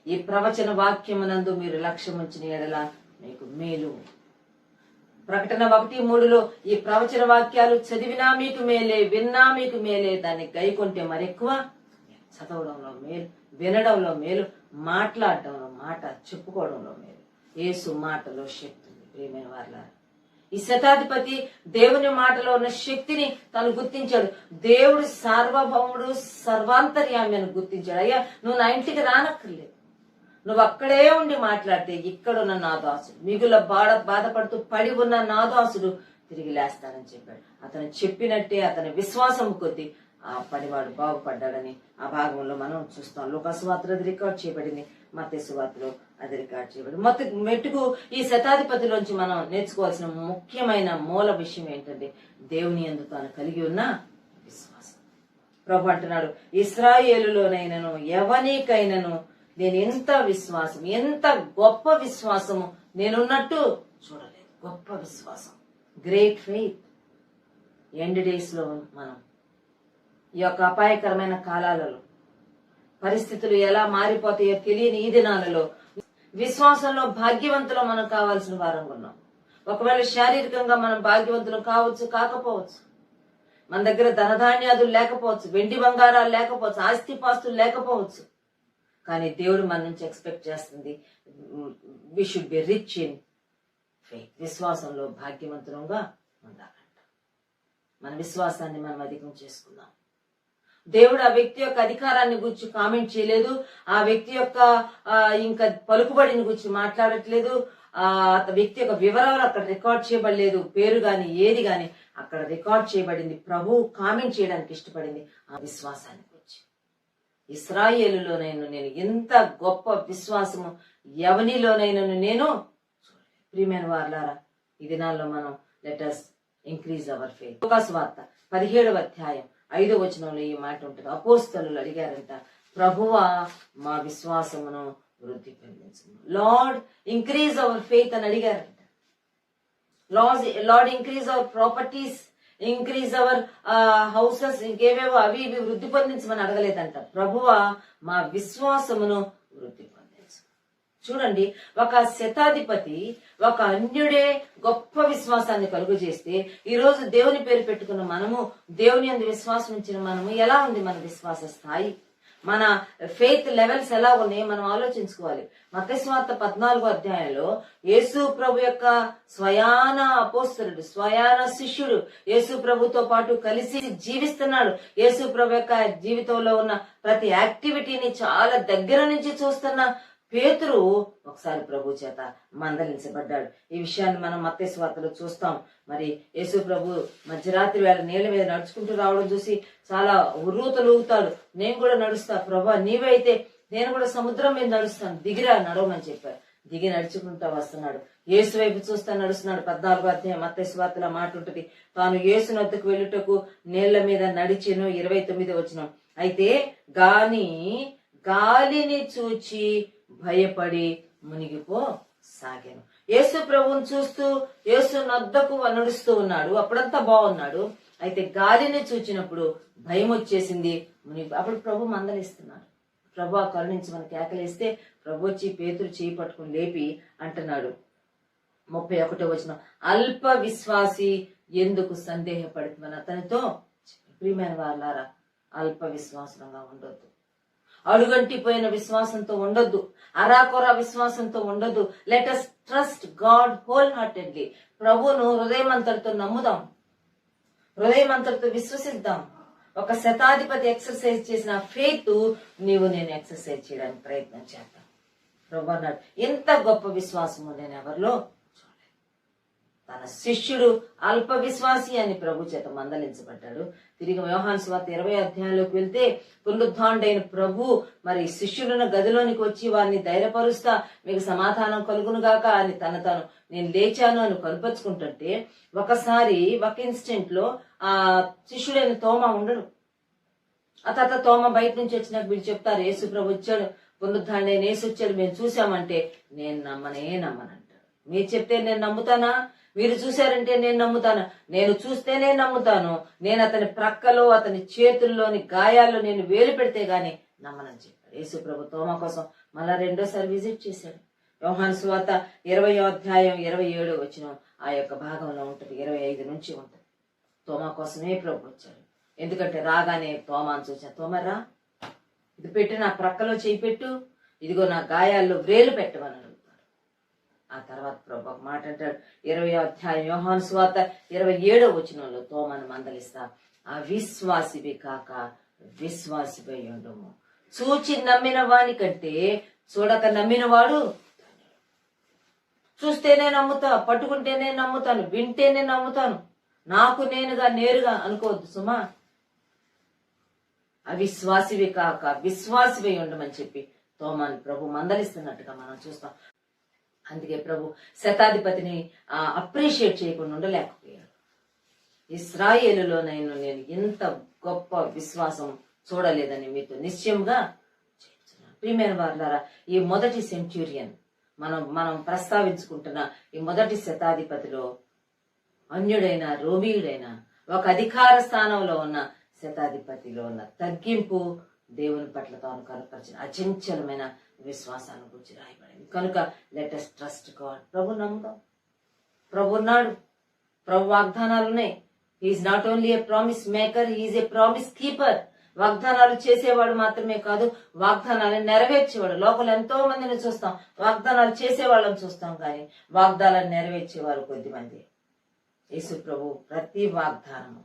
ఈ ప్రవచన వాక్యమునందు మీరు లక్ష్యం ఉంచిన ఎడల మీకు మేలు. ప్రకటన 1:3 ఈ ప్రవచన వాక్యాలు చదివినా మీకు మేలే, విన్నా మీకు మేలే, దాన్ని గైకొంటే మరెక్కువ చదవడంలో మేలు, వినడంలో మేలు, మాట్లాడడంలో మాట చెప్పుకోవడంలో మేలు. యేసు మాటలో శక్తి ఉంది. ప్రియమైన వారలారా, ఈ శతాధిపతి దేవుని మాటలో ఉన్న శక్తిని తను గుర్తించాడు. దేవుడు సార్వభౌముడు, సర్వాంతర్యామి అని గుర్తించాడు. అయ్యా, నువ్వు నా ఇంటికి రానక్కర్లేదు, నువ్వు అక్కడే ఉండి మాట్లాడితే ఇక్కడున్న నా దాసుడు, మిగుల బాధపడుతూ పడి ఉన్న నా దాసుడు తిరిగి లేస్తానని చెప్పాడు. అతను చెప్పినట్టే అతని విశ్వాసం కొద్దీ ఆ పనివాడు బాగుపడ్డాడని ఆ భాగంలో మనం చూస్తాం. లూకా సువార్తలో అది రికార్డ్ చేయబడింది, మత్తయి సువార్తలో అది రికార్డ్ చేయబడింది. మెట్టుకు ఈ శతాధిపతిలోంచి మనం నేర్చుకోవాల్సిన ముఖ్యమైన మూల విషయం ఏంటంటే దేవుని యందు తాను కలిగి ఉన్న విశ్వాసం. ప్రభు అంటున్నాడు, ఇశ్రాయేలులోనైనను ఎవనికైనను నేను ఎంత విశ్వాసం, ఎంత గొప్ప విశ్వాసము నేనున్నట్టు చూడలేదు. గొప్ప విశ్వాసం, గ్రేట్ ఫెయిత్. ఎండ్ డేస్ లో మనం ఈ యొక్క అపాయకరమైన కాలాలలో పరిస్థితులు ఎలా మారిపోతాయో తెలియని ఈ దినాలలో విశ్వాసంలో భాగ్యవంతులు మనం కావాల్సిన వారంగా ఉన్నాం. ఒకవేళ శారీరకంగా మనం భాగ్యవంతులు కావచ్చు, కాకపోవచ్చు, మన దగ్గర ధనధాన్యాదులు లేకపోవచ్చు, వెండి బంగారాలు లేకపోవచ్చు, ఆస్తిపాస్తులు లేకపోవచ్చు, కానీ దేవుడు మన నుంచి ఎక్స్పెక్ట్ చేస్తుంది we should be rich in faith. విశ్వాసంలో భాగ్యవంతులంగా ఉండాలంట. మన విశ్వాసాన్ని మనం అధికం చేసుకుందాం. దేవుడు ఆ వ్యక్తి యొక్క అధికారాన్ని గురించి కామెంట్ చేయలేదు, ఆ వ్యక్తి యొక్క ఇంకా పలుకుబడిని గురించి మాట్లాడట్లేదు, ఆ వ్యక్తి యొక్క వివరాలు అక్కడ రికార్డ్ చేయబడలేదు, పేరు గాని ఏది గాని అక్కడ రికార్డ్ చేయబడింది. ప్రభు కామెంట్ చేయడానికి ఇష్టపడింది ఆ విశ్వాసాన్ని గురించి. ఇశ్రాయేలులోనైనా నేను ఎంత గొప్ప విశ్వాసము ఎవనిలోనైనా నేను. ప్రియమైన వారలారా, ఈ దినాల్లో మనం let us increase our faith. లూకా సువార్త 17వ అధ్యాయం 5వ వచనంలో ఈ మాట ఉంటుంది. అపోస్తలులు అడిగారంట, ప్రభువా మా విశ్వాసమును వృద్ధి పొందించు, లార్డ్ ఇంక్రీజ్ అవర్ ఫెయిత్ అని అడిగారంట. Lord increase our properties, increase our houses, ఇంకేవేవో అవి ఇవి వృద్ధి పొందించమని అడగలేదంట. ప్రభువా మా విశ్వాసమును వృద్ధి పొందించు. చూడండి, ఒక శతాధిపతి, ఒక అన్యుడే గొప్ప విశ్వాసాన్ని కలుగు చేస్తే ఈ రోజు దేవుని పేరు పెట్టుకున్న మనము, దేవుని యందు విశ్వాసం ఇచ్చిన మనము ఎలా ఉంది మన విశ్వాస స్థాయి, మన ఫెయిత్ లెవెల్స్ ఎలా ఉన్నాయి మనం ఆలోచించుకోవాలి. మత్తయి సువార్త 14వ అధ్యాయంలో యేసు ప్రభు యొక్క స్వయాన అపోస్తలుడు, స్వయాన శిష్యుడు, యేసు ప్రభుతో పాటు కలిసి జీవిస్తున్నాడు. యేసు ప్రభు యొక్క జీవితంలో ఉన్న ప్రతి యాక్టివిటీని చాలా దగ్గర నుంచి చూస్తున్న పేతురు ఒకసారి ప్రభు చేత మందలించబడ్డాడు. ఈ విషయాన్ని మనం మత్తయి సువార్తలో చూస్తాం. మరి యేసు ప్రభు మధ్యరాత్రి వేళ నీళ్ల మీద నడుచుకుంటూ రావడం చూసి చాలా ఉర్రూతలూగుతాడు. నేను కూడా నడుస్తా ప్రభా, నీవైతే నేను కూడా సముద్రం మీద నడుస్తాను, దిగిరా నడవమని చెప్పారు. దిగి నడుచుకుంటా వస్తున్నాడు. యేసు వైపు చూస్తా నడుస్తున్నాడు. 14వ అధ్యాయం మత్తయి సువార్తలో మాట ఉంటుంది, తాను యేసు నొద్దకు వెళ్ళుటకు నీళ్ల మీద నడిచెను. 29వ వచనం, అయితే గాలిని చూచి భయపడి మునిగిపోసాగాను. యేసు ప్రభువుని చూస్తూ యేసు నొద్దకు నడుస్తూ ఉన్నాడు. అప్పుడంతా బాగున్నాడు. అయితే గాలిని చూచినప్పుడు భయం వచ్చేసింది, అప్పుడు ప్రభు మందలిస్తున్నాడు. ప్రభు ఆ కరుణించమని కేకలేస్తే ప్రభు వచ్చి పేతురు చేయి పట్టుకుని లేపి అంటున్నాడు 31వ వచనం, అల్ప విశ్వాసి ఎందుకు సందేహపడుతుందని అతనితో. ప్రియమైన వారలారా, అల్ప విశ్వాసంగా ఉండొద్దు, అడుగంటిపోయిన విశ్వాసంతో ఉండొద్దు, అరాకొర విశ్వాసంతో ఉండొద్దు. Let us trust God whole heartedly. ప్రభువును హృదయమంతటితో నమ్ముదాం, హృదయమంతటితో విశ్వసిద్దాం. ఒక శతాధిపతి ఎక్సర్సైజ్ చేసిన ఫెయిత్ నీవు నేను ఎక్సర్సైజ్ చేయడానికి ప్రయత్నం చేద్దాం. ప్రభు అన్నాడు, ఎంత గొప్ప విశ్వాసము నేను ఎవరిలో తన శిష్యుడు అల్ప విశ్వాసి అని ప్రభు చేత మందలించబడ్డాడు. తిరిగి యోహాను సువార్త 20వ అధ్యాయంలోకి వెళ్తే పునరుద్ధానుడైన ప్రభు మరి శిష్యులను గదిలోనికి వచ్చి వారిని ధైర్యపరుస్తా మీకు సమాధానం కలుగునుగాక అని తను నేను లేచాను అని కలుపరుచుకుంటుంటే ఒకసారి ఒక ఇన్స్టెంట్ లో ఆ శిష్యుడైన తోమ ఉండడు. ఆ తర్వాత తోమ బయట నుంచి వచ్చినాక వీళ్ళు చెప్తారు యేసు ప్రభు వచ్చాడు, పునరుద్ధానుడైన యేసు వచ్చాడు, మేము చూసామంటే నేను నమ్మనంటాడు. మీరు చెప్తే నేను నమ్ముతానా? మీరు చూశారంటే నేను నమ్ముతాను. నేను చూస్తేనే నమ్ముతాను. నేను అతని ప్రక్కలో అతని చేతుల్లోని గాయాల్లో నేను వేలు పెడితే గాని నమ్మనని చెప్పాడు. యేసు ప్రభు తోమా కోసం మళ్ళా రెండోసారి విజిట్ చేశాడు. యోహాను సువార్త 20వ అధ్యాయం 27వ వచనం ఆ యొక్క భాగంలో ఉంటుంది, 25 నుంచి ఉంటుంది. తోమా కోసమే ప్రభు వచ్చాడు. ఎందుకంటే రాగానే తోమాను చూశాను, తోమరా ఇది పెట్టి నా ప్రక్కలో చేయి పెట్టు, ఇదిగో నా గాయాల్లో వేలు పెట్టమని అడుగుతాడు. ఆ తర్వాత ప్రభు ఒక మాట అంటాడు 20వ అధ్యాయం యోహాను సువార్త 27వ వచనంలో తోమాను మందలిస్తా, అవిశ్వాసివి కాక విశ్వాసిపై ఉండము. చూచి నమ్మిన వాని కంటే చూడక నమ్మిన వాడు, చూస్తేనే నమ్ముతా, పట్టుకుంటేనే నమ్ముతాను, వింటేనే నమ్ముతాను, నాకు నేనుగా నేరుగా అనుకోవద్దు సుమా. అవిశ్వాసివి కాక విశ్వాసివై ఉండమని చెప్పి తోమాను ప్రభు మందలిస్తున్నట్టుగా మనం చూస్తాం. అందుకే ప్రభు శతాధిపతిని అప్రిషియేట్ చేయకుండా ఉండలేకపోయాడు. ఇశ్రాయేలులోనైనా నేను ఎంత గొప్ప విశ్వాసం చూడలేదని మీతో నిశ్చయంగా చెప్తున్నాను. ప్రియమైన వారులారా, ఈ మొదటి సెంచురియన్ మనం ప్రస్తావించుకుంటున్న ఈ మొదటి శతాధిపతిలో అన్యుడైన రోమీయుడైన ఒక అధికార స్థానంలో ఉన్న శతాధిపతిలో ఉన్న తగ్గింపు దేవుని పట్ల తాను కనపరిచిన అచంచలమైన విశ్వాసాన్ని గురించి రాయబడింది. కనుక లెట్ us ట్రస్ట్ గాడ్. ప్రభు నమ్ముదాం. ప్రభు ఉన్నాడు, ప్రభు వాగ్దానాలు ఉన్నాయి. He's not only a promise maker, he's a promise keeper. వాగ్దానాలు చేసేవాడు మాత్రమే కాదు, వాగ్దానాలను నెరవేర్చేవాడు. లోపల ఎంతో మందిని చూస్తాం, వాగ్దానాలు చేసేవాళ్ళని చూస్తాం, కానీ వాగ్దానాలను నెరవేర్చేవారు కొద్దిమంది. యేసు ప్రభు ప్రతి వాగ్దానము,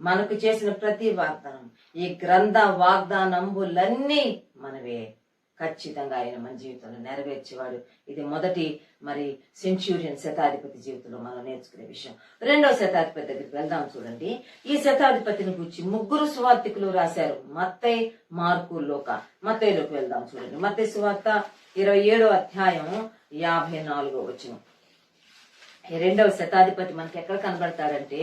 మనకు చేసిన ప్రతి వాగ్దానం, ఈ గ్రంథ వాగ్దానంబులన్నీ మనవే. ఖచ్చితంగా ఆయన మన జీవితంలో నెరవేర్చేవాడు. ఇది మొదటి మరి సెంచురియన్ శతాధిపతి జీవితంలో మనం నేర్చుకునే విషయం. రెండవ శతాధిపతి దగ్గరికి వెళ్దాం. చూడండి, ఈ శతాధిపతిని గురించి 3 సువార్తికులు రాశారు, మత్తయి, మార్కు, లూకా. మత్తయిలోకి వెళ్దాం. చూడండి, మత్తయి సువార్త 27వ అధ్యాయం 54వ వచనం. రెండవ శతాధిపతి మనకి ఎక్కడ కనబడతాడంటే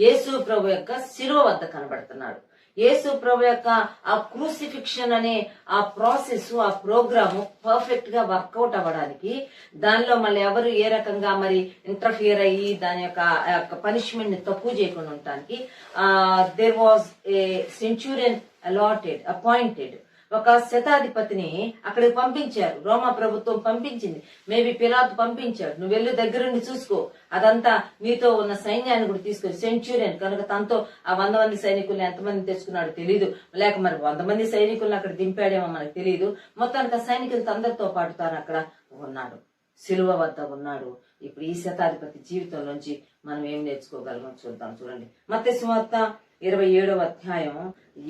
యేసు ప్రభు యొక్క శిలువ వద్ద కనబడుతున్నాడు. యేసు ప్రభు యొక్క ఆ క్రూసిఫిక్షన్ అనే ఆ ప్రాసెస్, ఆ ప్రోగ్రాము పర్ఫెక్ట్ గా వర్కౌట్ అవ్వడానికి, దానిలో మళ్ళీ ఎవరు ఏ రకంగా మరి ఇంటర్ఫియర్ అయ్యి దాని యొక్క పనిష్మెంట్ ని తక్కువ చేయకుండా ఉండటానికి there was a centurion appointed ఒక శతాధిపతిని అక్కడికి పంపించారు. రోమా ప్రభుత్వం పంపించింది, మేబీ పిలాతు పంపించాడు, నువ్వు వెళ్ళి దగ్గరుండి చూసుకో, అదంతా మీతో ఉన్న సైన్యాన్ని కూడా తీసుకొని. సెంచురియన్ కనుక తనతో ఆ 100 మంది సైనికుల్ని ఎంతమంది తెచ్చుకున్నాడు తెలియదు, లేక మరి 100 మంది సైనికుల్ని అక్కడ దింపాడేమో మనకు తెలియదు. మొత్తానికి ఆ సైనికులతో అందరితో పాటు తాను అక్కడ ఉన్నాడు, సిలువ వద్ద ఉన్నాడు. ఇప్పుడు ఈ శతాధిపతి జీవితం నుంచి మనం ఏం నేర్చుకోగలమో చూద్దాం. చూడండి, మత్తయి సువార్త 27వ అధ్యాయం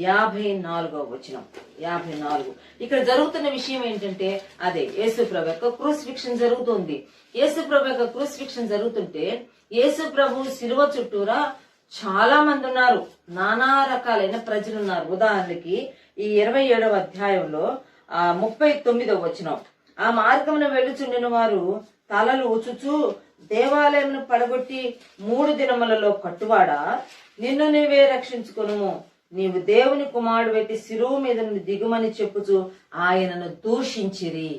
54వ వచనం. 54. ఇక్కడ జరుగుతున్న విషయం ఏంటంటే అదే యేసు ప్రభు యొక్క క్రూసిఫిక్షన్ జరుగుతుంది. యేసు ప్రభు యొక్క క్రూసిఫిక్షన్ జరుగుతుంటే యేసు ప్రభు శిలువ చుట్టూరా చాలా మంది ఉన్నారు, నానా రకాలైన ప్రజలు ఉన్నారు. ఉదాహరణకి ఈ 27వ అధ్యాయంలో 39వ వచనం, ఆ మార్గమున వెళ్ళుచుండిన వారు తలలు ఊచుచూ దేవాలయమును పడగొట్టి 3 దినములలో కట్టువాడా, నిన్ను నీవే రక్షించుకొనుము, నీవు దేవుని కుమారుడైతే శిలువ మీద నుండి దిగుమని చెప్పుచు ఆయనను దూషించిరి.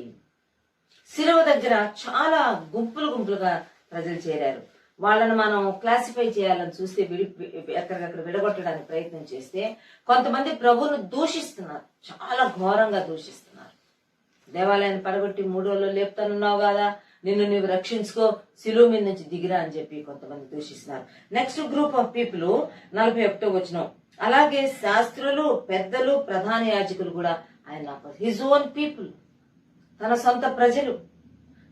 శిలువ దగ్గర చాలా గుంపులుగా ప్రజలు చేరారు. వాళ్ళను మనం క్లాసిఫై చేయాలని చూస్తే ఎక్కడికక్కడ విడగొట్టడానికి ప్రయత్నం చేస్తే కొంతమంది ప్రభువును దూషిస్తున్నారు, చాలా ఘోరంగా దూషిస్తున్నారు. దేవాలయాన్ని పడగొట్టి 3 రోజుల్లో లేపుతానున్నావు కదా, నిన్ను నీవు రక్షించుకో, శిలువ మీద నుంచి దిగిరా అని చెప్పి కొంతమంది దూషిస్తున్నారు. నెక్స్ట్ గ్రూప్ ఆఫ్ పీపుల్ 41వ వచనం, అలాగే శాస్త్రులు, పెద్దలు, ప్రధాన యాజకులు కూడా ఆయన హిజ్ ఓన్ పీపుల్, తన సొంత ప్రజలు.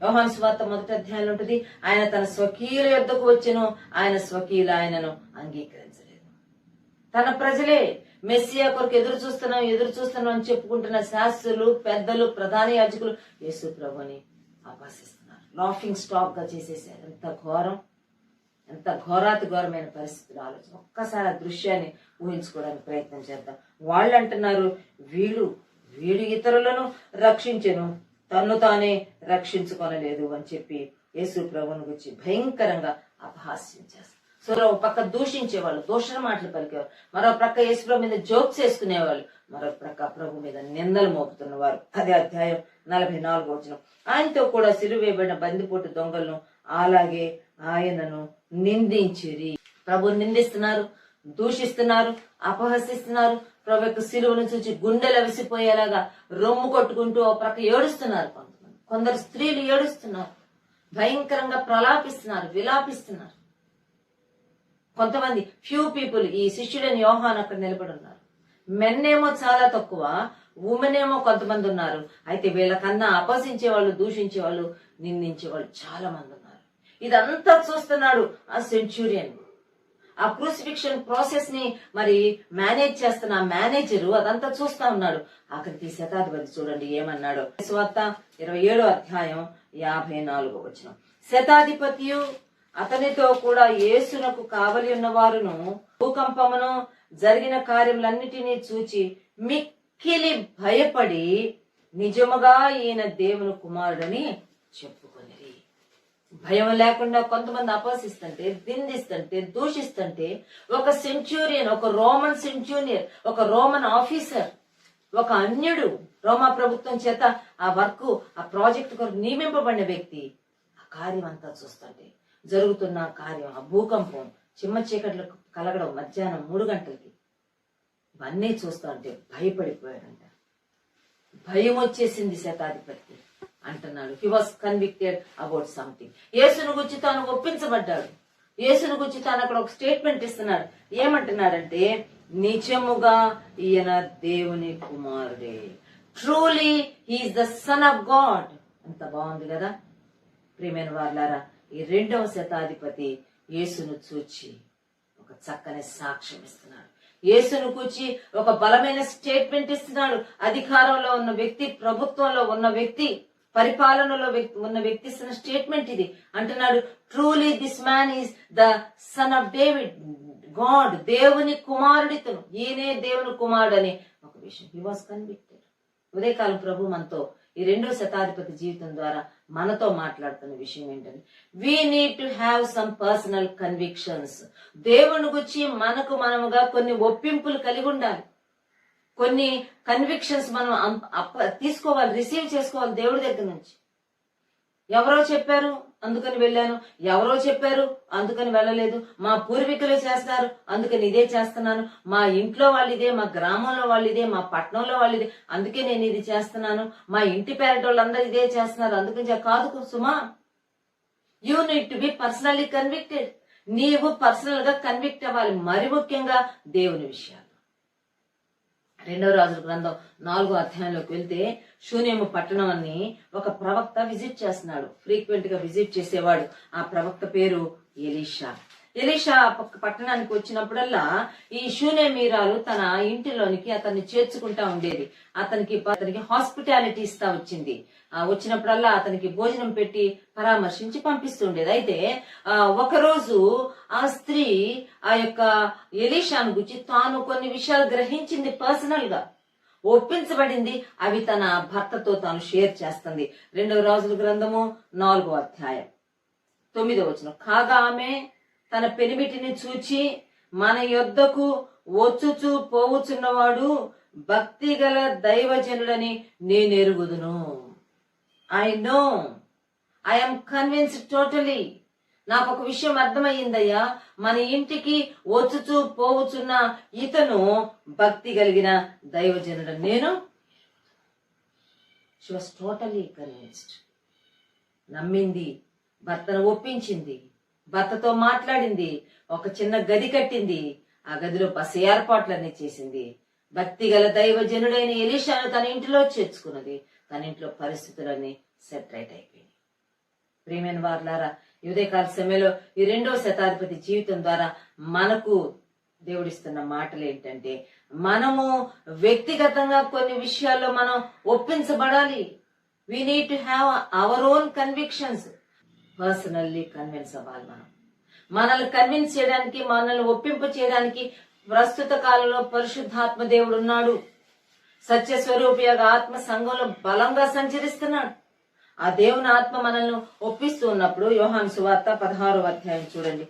యోహాను సువార్త 1వ అధ్యాయంలో ఉంటుంది, ఆయన తన స్వకీయుల యొద్దకు వచ్చెను, ఆయన స్వకీయులు ఆయనను అంగీకరించలేదు. తన ప్రజలే మెస్సియా కొరకు ఎదురు చూస్తున్నాం అని చెప్పుకుంటున్న శాస్త్రులు, పెద్దలు, ప్రధాన యాజకులు యేసు ప్రభుని అపహసిస్తున్నారు, లాఫింగ్ స్టాక్ గా చేసేసారు. ఎంత ఘోరం, ఎంత ఘోరాతి ఘోరమైన పరిస్థితులు ఆలోచన. ఒక్కసారి ఆ దృశ్యాన్ని ఊహించుకోవడానికి ప్రయత్నం చేద్దాం. వాళ్ళు అంటున్నారు, వీడు ఇతరులను రక్షించెను, తన్ను తానే రక్షించుకొనలేదు అని చెప్పి యేసు ప్రభువుని గురించి భయంకరంగా అపహాస్యం చేస్తారు. సో ఒక పక్క దూషించేవాళ్ళు, దూషణ మాటలు పలికేవారు, మరో ప్రక్క యేసు ప్రభు మీద జోక్స్ వేసుకునేవాళ్ళు, మరో ప్రక్క ప్రభు మీద నిందలు మోపుతున్నవారు. అదే అధ్యాయం 44 ఆయనతో కూడా సిలువ వేయబడిన బందిపోటు దొంగలను అలాగే ఆయనను నిందించిరి. ప్రభు నిందిస్తున్నారు, దూషిస్తున్నారు, అపహసిస్తున్నారు. ప్రభు యొక్క సిలువను చూసి గుండెలు అవిసిపోయేలాగా రొమ్ము కొట్టుకుంటూ ఒక ప్రక్క ఏడుస్తున్నారు. కొందరు స్త్రీలు ఏడుస్తున్నారు, భయంకరంగా ప్రలాపిస్తున్నారు, విలాపిస్తున్నారు. కొంతమంది ఫ్యూ పీపుల్, ఈ శిష్యుడైన యోహాను అక్కడ నిలబడి ఉన్నారు. మెన్ ఏమో చాలా తక్కువ, ఉమెన్ ఏమో కొంతమంది ఉన్నారు. అయితే వీళ్ళకన్నా అపహసించే వాళ్ళు, దూషించే వాళ్ళు, నిందించే వాళ్ళు చాలా మంది ఉన్నారు. ఇదంతా చూస్తున్నాడు ఆ సెంచురియన్. ఆ క్రూసిఫిక్షన్ ప్రాసెస్ ని మరి మేనేజ్ చేస్తున్న ఆ మేనేజరు అదంతా చూస్తా ఉన్నాడు. అక్కడికి శతాధిపతి చూడండి ఏమన్నాడు. సువార్త 27వ అధ్యాయం 54వ వచనం. శతాధిపతియు అతనితో కూడా యేసునకు కావలి ఉన్న వారును భూకంపమును జరిగిన కార్యములన్నిటినీ చూచి మిక్కిలి భయపడి నిజముగా ఈయన దేవుని కుమారుడని చెప్పుకొనిరి. భయం లేకుండా కొంతమంది అపహసిస్తుంటే, నిందిస్తుంటే, దూషిస్తుంటే ఒక సెంచూరియన్, ఒక రోమన్ సెంచూరియన్, ఒక రోమన్ ఆఫీసర్, ఒక అన్యుడు, రోమా ప్రభుత్వం చేత ఆ వర్క్, ఆ ప్రాజెక్ట్ కొరకు నియమింపబడిన వ్యక్తి ఆ కార్యం అంతా చూస్తుంటే, జరుగుతున్న కార్యం, ఆ భూకంపం, చిమ్మ చీకట్లకు కలగడం మధ్యాహ్నం 3 గంటలకి, ఇవన్నీ చూస్తా ఉంటే భయపడిపోయాడంట. భయం వచ్చేసింది శతాధిపతికి. అంటున్నాడు, he was convicted about something. యేసును గురించి తాను ఒప్పించబడ్డాడు. యేసును గురించి తాను అక్కడ ఒక స్టేట్మెంట్ ఇస్తున్నాడు. ఏమంటున్నాడంటే, నిజముగా ఈయన దేవుని కుమారుడే, truly he's the son of God. అంత బాగుంది కదా ప్రియమైన వారులారా. ఈ 2వ శతాధిపతి యేసును చూచి ఒక చక్కని సాక్ష్యం ఇస్తున్నాడు. యేసును కూర్చి ఒక బలమైన స్టేట్మెంట్ ఇస్తున్నాడు. అధికారంలో ఉన్న వ్యక్తి, ప్రభుత్వంలో ఉన్న వ్యక్తి, పరిపాలనలో ఉన్న వ్యక్తి ఇస్తున్న స్టేట్మెంట్ ఇది. అంటున్నాడు, truly this man is the son of David, God, దేవుని కుమారుడితను, ఈయనే దేవుని కుమారుడు అనే ఒక విషయం. He was convicted. ఉదయకాలం ప్రభు మనతో ఈ 2వ శతాధిపతి జీవితం ద్వారా మనతో మాట్లాడుతున్న విషయం ఏంటంటే, we need to have some personal convictions. దేవుని గురించి మనకు మనముగా కొన్ని ఒప్పింపులు కలిగి ఉండాలి. కొన్ని కన్విక్షన్స్ మనం తీసుకోవాలి, రిసీవ్ చేసుకోవాలి దేవుడి దగ్గర నుంచి. ఎవరో చెప్పారు అందుకని వెళ్ళాను, ఎవరో చెప్పారు అందుకని వెళ్ళలేదు, మా పూర్వీకులు చేస్తారు అందుకని ఇదే చేస్తున్నాను, మా ఇంట్లో వాళ్ళు ఇదే, మా గ్రామంలో వాళ్ళు ఇదే, మా పట్టణంలో వాళ్ళు ఇదే అందుకే నేను ఇది చేస్తున్నాను, మా ఇంటి పేరట వాళ్ళందరూ ఇదే చేస్తున్నారు అందుకని కాదు సుమా. You need to be personally convicted. నీవు పర్సనల్ గా కన్విక్ట్ అవ్వాలి, మరి ముఖ్యంగా దేవుని విషయాలు. 2వ రాజుల గ్రంథం 4వ అధ్యాయంలోకి వెళ్తే, శూనేము పట్టణాన్ని ఒక ప్రవక్త విజిట్ చేస్తున్నాడు. ఫ్రీక్వెంట్ గా విజిట్ చేసేవాడు. ఆ ప్రవక్త పేరు ఎలీషా. ఎలీషా పట్టణానికి వచ్చినప్పుడల్లా ఈ శూనేమీరాలు తన ఇంటిలోనికి అతన్ని చేర్చుకుంటా ఉండేది. అతనికి హాస్పిటాలిటీ ఇస్తా వచ్చింది. వచ్చినప్పుడల్లా అతనికి భోజనం పెట్టి పరామర్శించి పంపిస్తుండేది. అయితే ఒకరోజు ఆ స్త్రీ ఆ యొక్క ఎలీషాను గురించి తాను కొన్ని విషయాలు గ్రహించింది, పర్సనల్ గా ఒప్పించబడింది. అవి తన భర్తతో తాను షేర్ చేస్తుంది. 2వ రాజుల గ్రంథము 4వ అధ్యాయం 9వ వచనం. కాగా ఆమె తన పెనిమిటిని చూచి, మన యొద్దకు వచ్చుచూ పోవుచున్నవాడు భక్తి గల దైవజనుడని నేనెరుగుదును. I know, I am convinced totally. నాకు ఒక విషయం అర్థమయ్యిందయ్యా, మన ఇంటికి వచ్చుచూ పోవుచున్న ఇతను భక్తి కలిగిన దైవజనుడు. నేను షీ వాస్ టోటలీ కన్విన్స్డ్. నమ్మింది, భర్తను ఒప్పించింది, భర్తతో మాట్లాడింది, ఒక చిన్న గది కట్టింది, ఆ గదిలో బస ఏర్పాట్లన్నీ చేసింది. భక్తి గల దైవజనుడైన ఎలీషాను తన ఇంటిలో చేర్చుకున్నది. తన ఇంట్లో పరిస్థితులన్నీ సెట్ రైట్ అయిపోయింది. ప్రియమైన వారులారా, ఉదయకాల సమయంలో ఈ 2వ శతాధిపతి జీవితం ద్వారా మనకు దేవుడిస్తున్న మాటలు ఏంటంటే, మనము వ్యక్తిగతంగా కొన్ని విషయాల్లో మనం ఒప్పించబడాలి. We need to have our own convictions. Personally convince అవ్వాలి. మనం మనల్ని కన్విన్స్ చేయడానికి, మనల్ని ఒప్పింప చేయడానికి ప్రస్తుత కాలంలో పరిశుద్ధాత్మ దేవుడు ఉన్నాడు. సత్యస్వరూపి యొక్క ఆత్మ సంఘంలో బలంగా సంచరిస్తున్నాడు. ఆ దేవుని ఆత్మ మనల్ని ఒప్పిస్తూ ఉన్నప్పుడు యోహాను సువార్త 16వ అధ్యాయం చూడండి,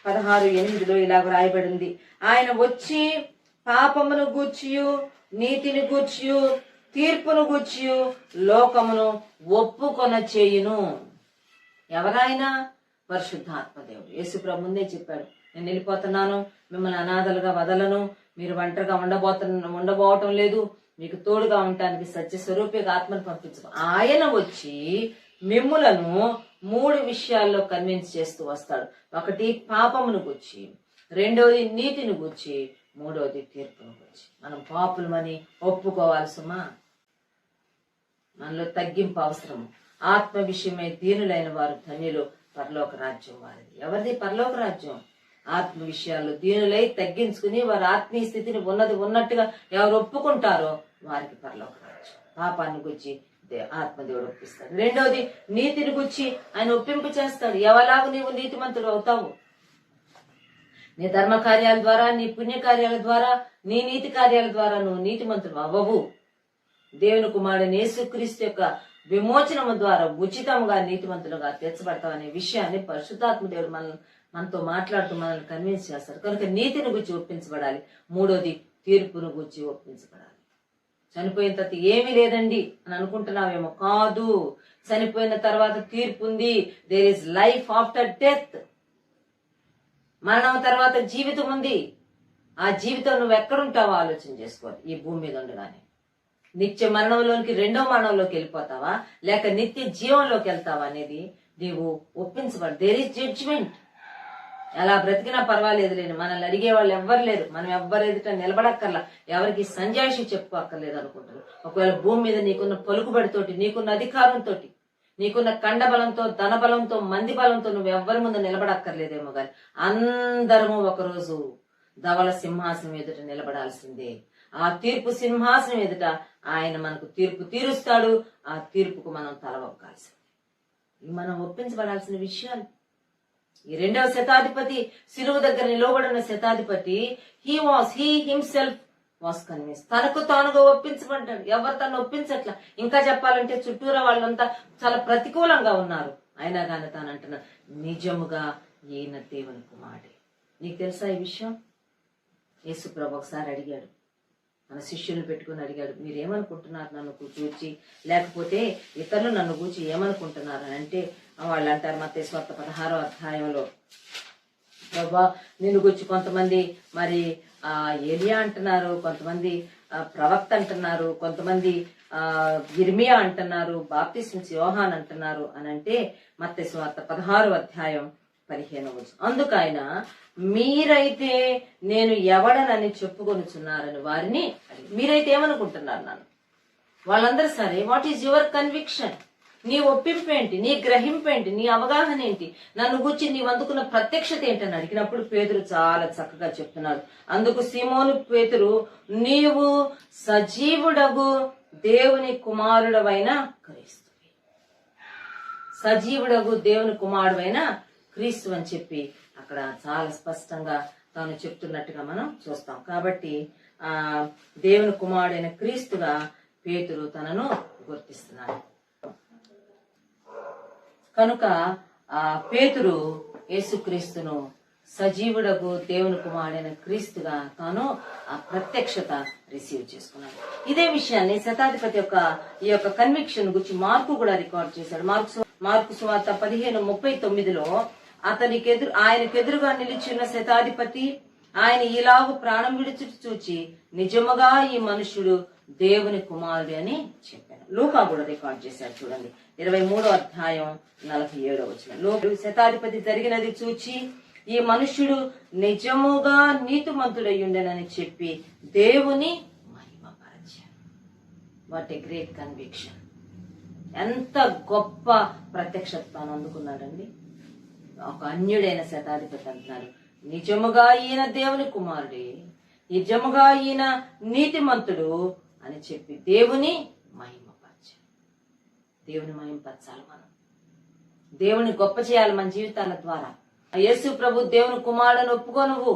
16:8 ఇలాగ రాయబడింది, ఆయన వచ్చి పాపమును గూర్చియు నీతిని గూర్చియు తీర్పును గూర్చియు లోకమును ఒప్పుకొన చేయును. ఎవరైనా పరిశుద్ధాత్మ దేవుడు. యేసుప్రభు ముందే చెప్పాడు, నేను వెళ్ళిపోతున్నాను, మిమ్మల్ని అనాథలుగా వదలను, మీరు ఒంటరిగా ఉండబోవటం లేదు, మీకు తోడుగా ఉండటానికి సత్యస్వరూపి ఆత్మను పంపించు. ఆయన వచ్చి మిమ్ములను 3 విషయాల్లో కన్విన్స్ చేస్తూ వస్తాడు. ఒకటి పాపమును గుర్చి, రెండవది నీతిని గుర్చి, మూడవది తీర్పును గుర్చి. మనం పాపులమని ఒప్పుకోవాలి సుమా. మనలో తగ్గింపు అవసరం. ఆత్మ విషయమై దీనులైన వారు ధన్యులు, పరలోక రాజ్యం వారిది. ఎవరిది పరలోక రాజ్యం? ఆత్మ విషయాల్లో దీనులై తగ్గించుకుని వారి ఆత్మీయ స్థితిని ఉన్నట్టుగా ఎవరు ఒప్పుకుంటారో వారికి పరలోక రాజ్యం. పాపాన్ని గురించి ఆత్మదేవుడు ఒప్పిస్తాడు. రెండవది నీతిని గురించి ఆయన ఒప్పింపు చేస్తాడు. ఎవలాగా నీవు నీతిమంతుడు అవుతావు? నీ ధర్మ కార్యాల ద్వారా, నీ పుణ్య కార్యాల ద్వారా, నీ నీతి కార్యాల ద్వారా నువ్వు నీతిమంతుడు అవ్వవు. దేవుని కుమారుడు యేసుక్రీస్తు యొక్క విమోచనము ద్వారా ఉచితంగా నీతిమంతులుగా తీర్చబడతావు అనే విషయాన్ని పరిశుద్ధాత్మ దేవుడు మనతో మాట్లాడుతూ మనల్ని కన్విన్స్ చేస్తాడు. కనుక నీతిని గురించి ఒప్పించబడాలి. మూడోది తీర్పును గురించి ఒప్పించబడాలి. చనిపోయిన తర్వాత ఏమీ లేదండి అని అనుకుంటున్నావేమో, కాదు. చనిపోయిన తర్వాత తీర్పు ఉంది. There is life after death. మరణం తర్వాత జీవితం ఉంది. ఆ జీవితం నువ్వు ఎక్కడుంటావో ఆలోచన చేసుకోవాలి. ఈ భూమి మీద ఉండగానే నిత్య మరణంలోనికి, రెండో మరణంలోకి వెళ్ళిపోతావా లేక నిత్య జీవంలోకి వెళ్తావా అనేది నీవు ఒప్పించబడు. There is judgement. ఎలా బ్రతికినా పర్వాలేదు లేని మనల్ని అడిగే వాళ్ళు ఎవ్వరు లేరు. మనం ఎవ్వరు ఎదుట నిలబడక్కర్లా, ఎవరికి సంజాయిషి చెప్పుకోక్కర్లేదు అనుకుంటారు. ఒకవేళ భూమి మీద నీకున్న పలుకుబడితోటి, నీకున్న అధికారంతో, నీకున్న కండబలంతో, ధనబలంతో, మంది బలంతో నువ్వు ఎవ్వరి ముందు నిలబడక్కర్లేదేమో గాని అందరము ఒకరోజు ధవల సింహాసనం ఎదుట నిలబడాల్సిందే. ఆ తీర్పు సింహాసనం ఎదుట ఆయన మనకు తీర్పు తీరుస్తాడు. ఆ తీర్పుకు మనం తలవొక్కాల్సిందే. మనం ఒప్పించబడాల్సిన విషయాలు. ఈ 2వ శతాధిపతి, శిలువ దగ్గర నిలవబడిన శతాధిపతి, హీ హిమ్సెల్ఫ్ వాస్ కన్విన్స్. తనకు తానుగా ఒప్పించబడ్డాడు. ఎవరు తను ఒప్పించట్లా. ఇంకా చెప్పాలంటే చుట్టూరా వాళ్ళంతా చాలా ప్రతికూలంగా ఉన్నారు. అయినా కానీ తాను అంటున్నాడు, నిజముగా ఈయన దేవుని కుమారుడే. నీకు తెలుసా ఈ విషయం? యేసుప్రభు ఒకసారి అడిగాడు, మన శిష్యులను పెట్టుకుని అడిగాడు, మీరేమనుకుంటున్నారు నన్ను గూర్చి, లేకపోతే ఇతరులు నన్ను గూర్చి ఏమనుకుంటున్నారు అని అంటే వాళ్ళు అంటారు మత్తయి సువార్త 16వ అధ్యాయంలో, ప్రభా నిన్ను గూర్చి కొంతమంది మరి ఎలియా అంటున్నారు, కొంతమంది ప్రవక్త అంటున్నారు, కొంతమంది ఇర్మియా అంటున్నారు, బాప్తిస్మ యోహాన్ అంటున్నారు అని అంటే మత్తయి సువార్త 16వ అధ్యాయం 15వ. అందుకు ఆయన, మీరైతే నేను ఎవడనని చెప్పుకొనుచున్నారని వారిని అడిగి, మీరైతే ఏమనుకుంటున్నారు నన్ను? వాళ్ళందరూ సరే, వాట్ ఈజ్ యువర్ కన్విక్షన్? నీ ఒప్పింపు ఏంటి? నీ గ్రహింపు ఏంటి? నీ అవగాహన ఏంటి? నన్ను గురించి నీవు అందుకున్న ప్రత్యక్షత ఏంటని అడిగినప్పుడు పేతురు చాలా చక్కగా చెప్తున్నాడు. అందుకు సీమోను పేతురు, నీవు సజీవుడగు దేవుని కుమారుడవైన క్రీస్తువి, సజీవుడగు దేవుని కుమారుడైన క్రీస్తు అని చెప్పి అక్కడ చాలా స్పష్టంగా తాను చెప్తున్నట్టుగా మనం చూస్తాం. కాబట్టి దేవుని కుమారుడైన క్రీస్తుగా పేతురు తనను గుర్తిస్తున్నాడు. కనుక పేతురు యేసుక్రీస్తును సజీవుడగు దేవుని కుమారుడైన క్రీస్తుగా తాను ఆ ప్రత్యక్షత రిసీవ్ చేసుకున్నాడు. ఇదే విషయాన్ని శతాధిపతి ఈ యొక్క కన్విక్షన్ గురించి మార్కు కూడా రికార్డ్ చేశాడు. మార్కు సువార్త 15:39లో ఆయనకెదురుగా నిలిచిన శతాధిపతి ఆయన ఇలాగు ప్రాణం విడిచి చూచి, నిజముగా ఈ మనుష్యుడు దేవుని కుమారుడు అని చెప్పాను. లూకా కూడా రికార్డ్ చేశాడు. చూడండి 23వ అధ్యాయం 47వ వచనం. శతాధిపతి జరిగినది చూచి ఈ మనుష్యుడు నిజముగా నీతిమంతుడయ్యుండెనని చెప్పి దేవుని మహిమపరచాడు. What a great conviction! ఎంత గొప్ప ప్రత్యక్షత తాను అందుకున్నాడండి. ఒక అన్యుడైన శతాధిపతి అంటున్నాడు, నిజముగా ఈయన దేవుని కుమారుడే, నిజముగా ఈయన నీతిమంతుడు అని చెప్పి దేవుని మహిమపరచాడు. దేవుని మహిమపరచాలి మనం. దేవుని గొప్ప చేయాలి మన జీవితాల ద్వారా. యేసు ప్రభు దేవుని కుమారుడని ఒప్పుకో నువ్వు.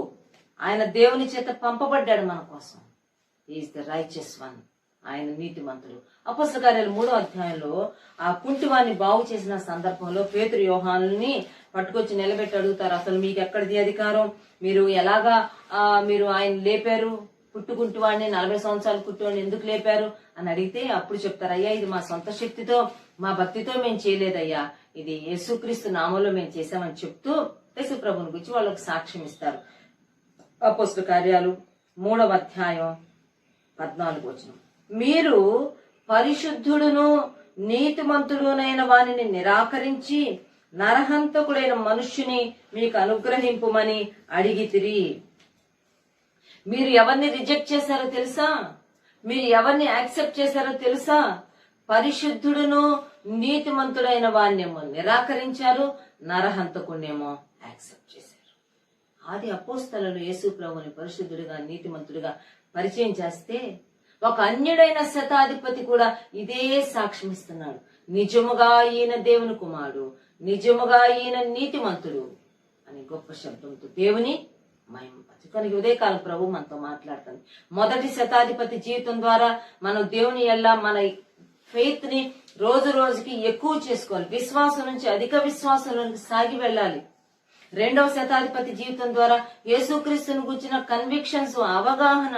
ఆయన దేవుని చేత పంపబడ్డాడు మన కోసం. Is the righteous one. ఆయన నీతిమంతుడు. అపొస్తలుల కార్యాలు 3వ అధ్యాయంలో ఆ కుంటివాన్ని బాగు చేసిన సందర్భంలో పేతురు యోహానుని పట్టుకొచ్చి నిలబెట్టి అడుగుతారు, అసలు మీకు ఎక్కడిది అధికారం, మీరు ఎలాగా మీరు ఆయన లేపారు, పుట్టుకుంటువాడిని 40 సంవత్సరాలు కుట్టువాడిని ఎందుకు లేపారు అని అడిగితే అప్పుడు చెప్తారు, అయ్యా ఇది మా సొంత శక్తితో మా భక్తితో మేము చేయలేదయ్యా, ఇది యేసుక్రీస్తు నామంలో మేము చేశామని చెప్తూ యేసు ప్రభుని గురించి వాళ్ళకు సాక్ష్యం ఇస్తారు. అపొస్తలుల కార్యాలు 3వ అధ్యాయం 14 మీరు పరిశుద్ధుడును నీతిమంతుడునైన వానిని నిరాకరించి నరహంతకుడైన మనుష్యుని మీకు అనుగ్రహింపుమని అడిగితిరి. మీరు ఎవరిని రిజెక్ట్ చేశారో తెలుసా? మీరు ఎవరిని యాక్సెప్ట్ చేశారో తెలుసా? పరిశుద్ధుడును నీతిమంతుడైన వాన్నేమో నిరాకరించారు, నరహంతకుడేమో యాక్సెప్ట్ చేశారు. ఆది అపోస్తలులు యేసు ప్రభుని పరిశుద్ధుడిగా నీతిమంతుడిగా పరిచయం చేస్తే ఒక అన్యుడైన శతాధిపతి కూడా ఇదే సాక్ష్యం ఇస్తున్నాడు, నిజముగా ఈయన దేవుని కుమారుడు, నిజముగా ఈయన నీతిమంతుడు అని గొప్ప శబ్దంతో దేవుని మహిమపరచు. కనుక ఉదయకాలం ప్రభు మనతో మాట్లాడుతుంది. మొదటి శతాధిపతి జీవితం ద్వారా మనం దేవుని ఎల్లా మన ఫెయిత్ ని రోజు రోజుకి ఎక్కువ చేసుకోవాలి. విశ్వాసం నుంచి అధిక విశ్వాసంలోకి సాగి వెళ్ళాలి. 2వ శతాధిపతి జీవితం ద్వారా యేసుక్రీస్తుని గురించిన కన్విక్షన్స్, అవగాహన,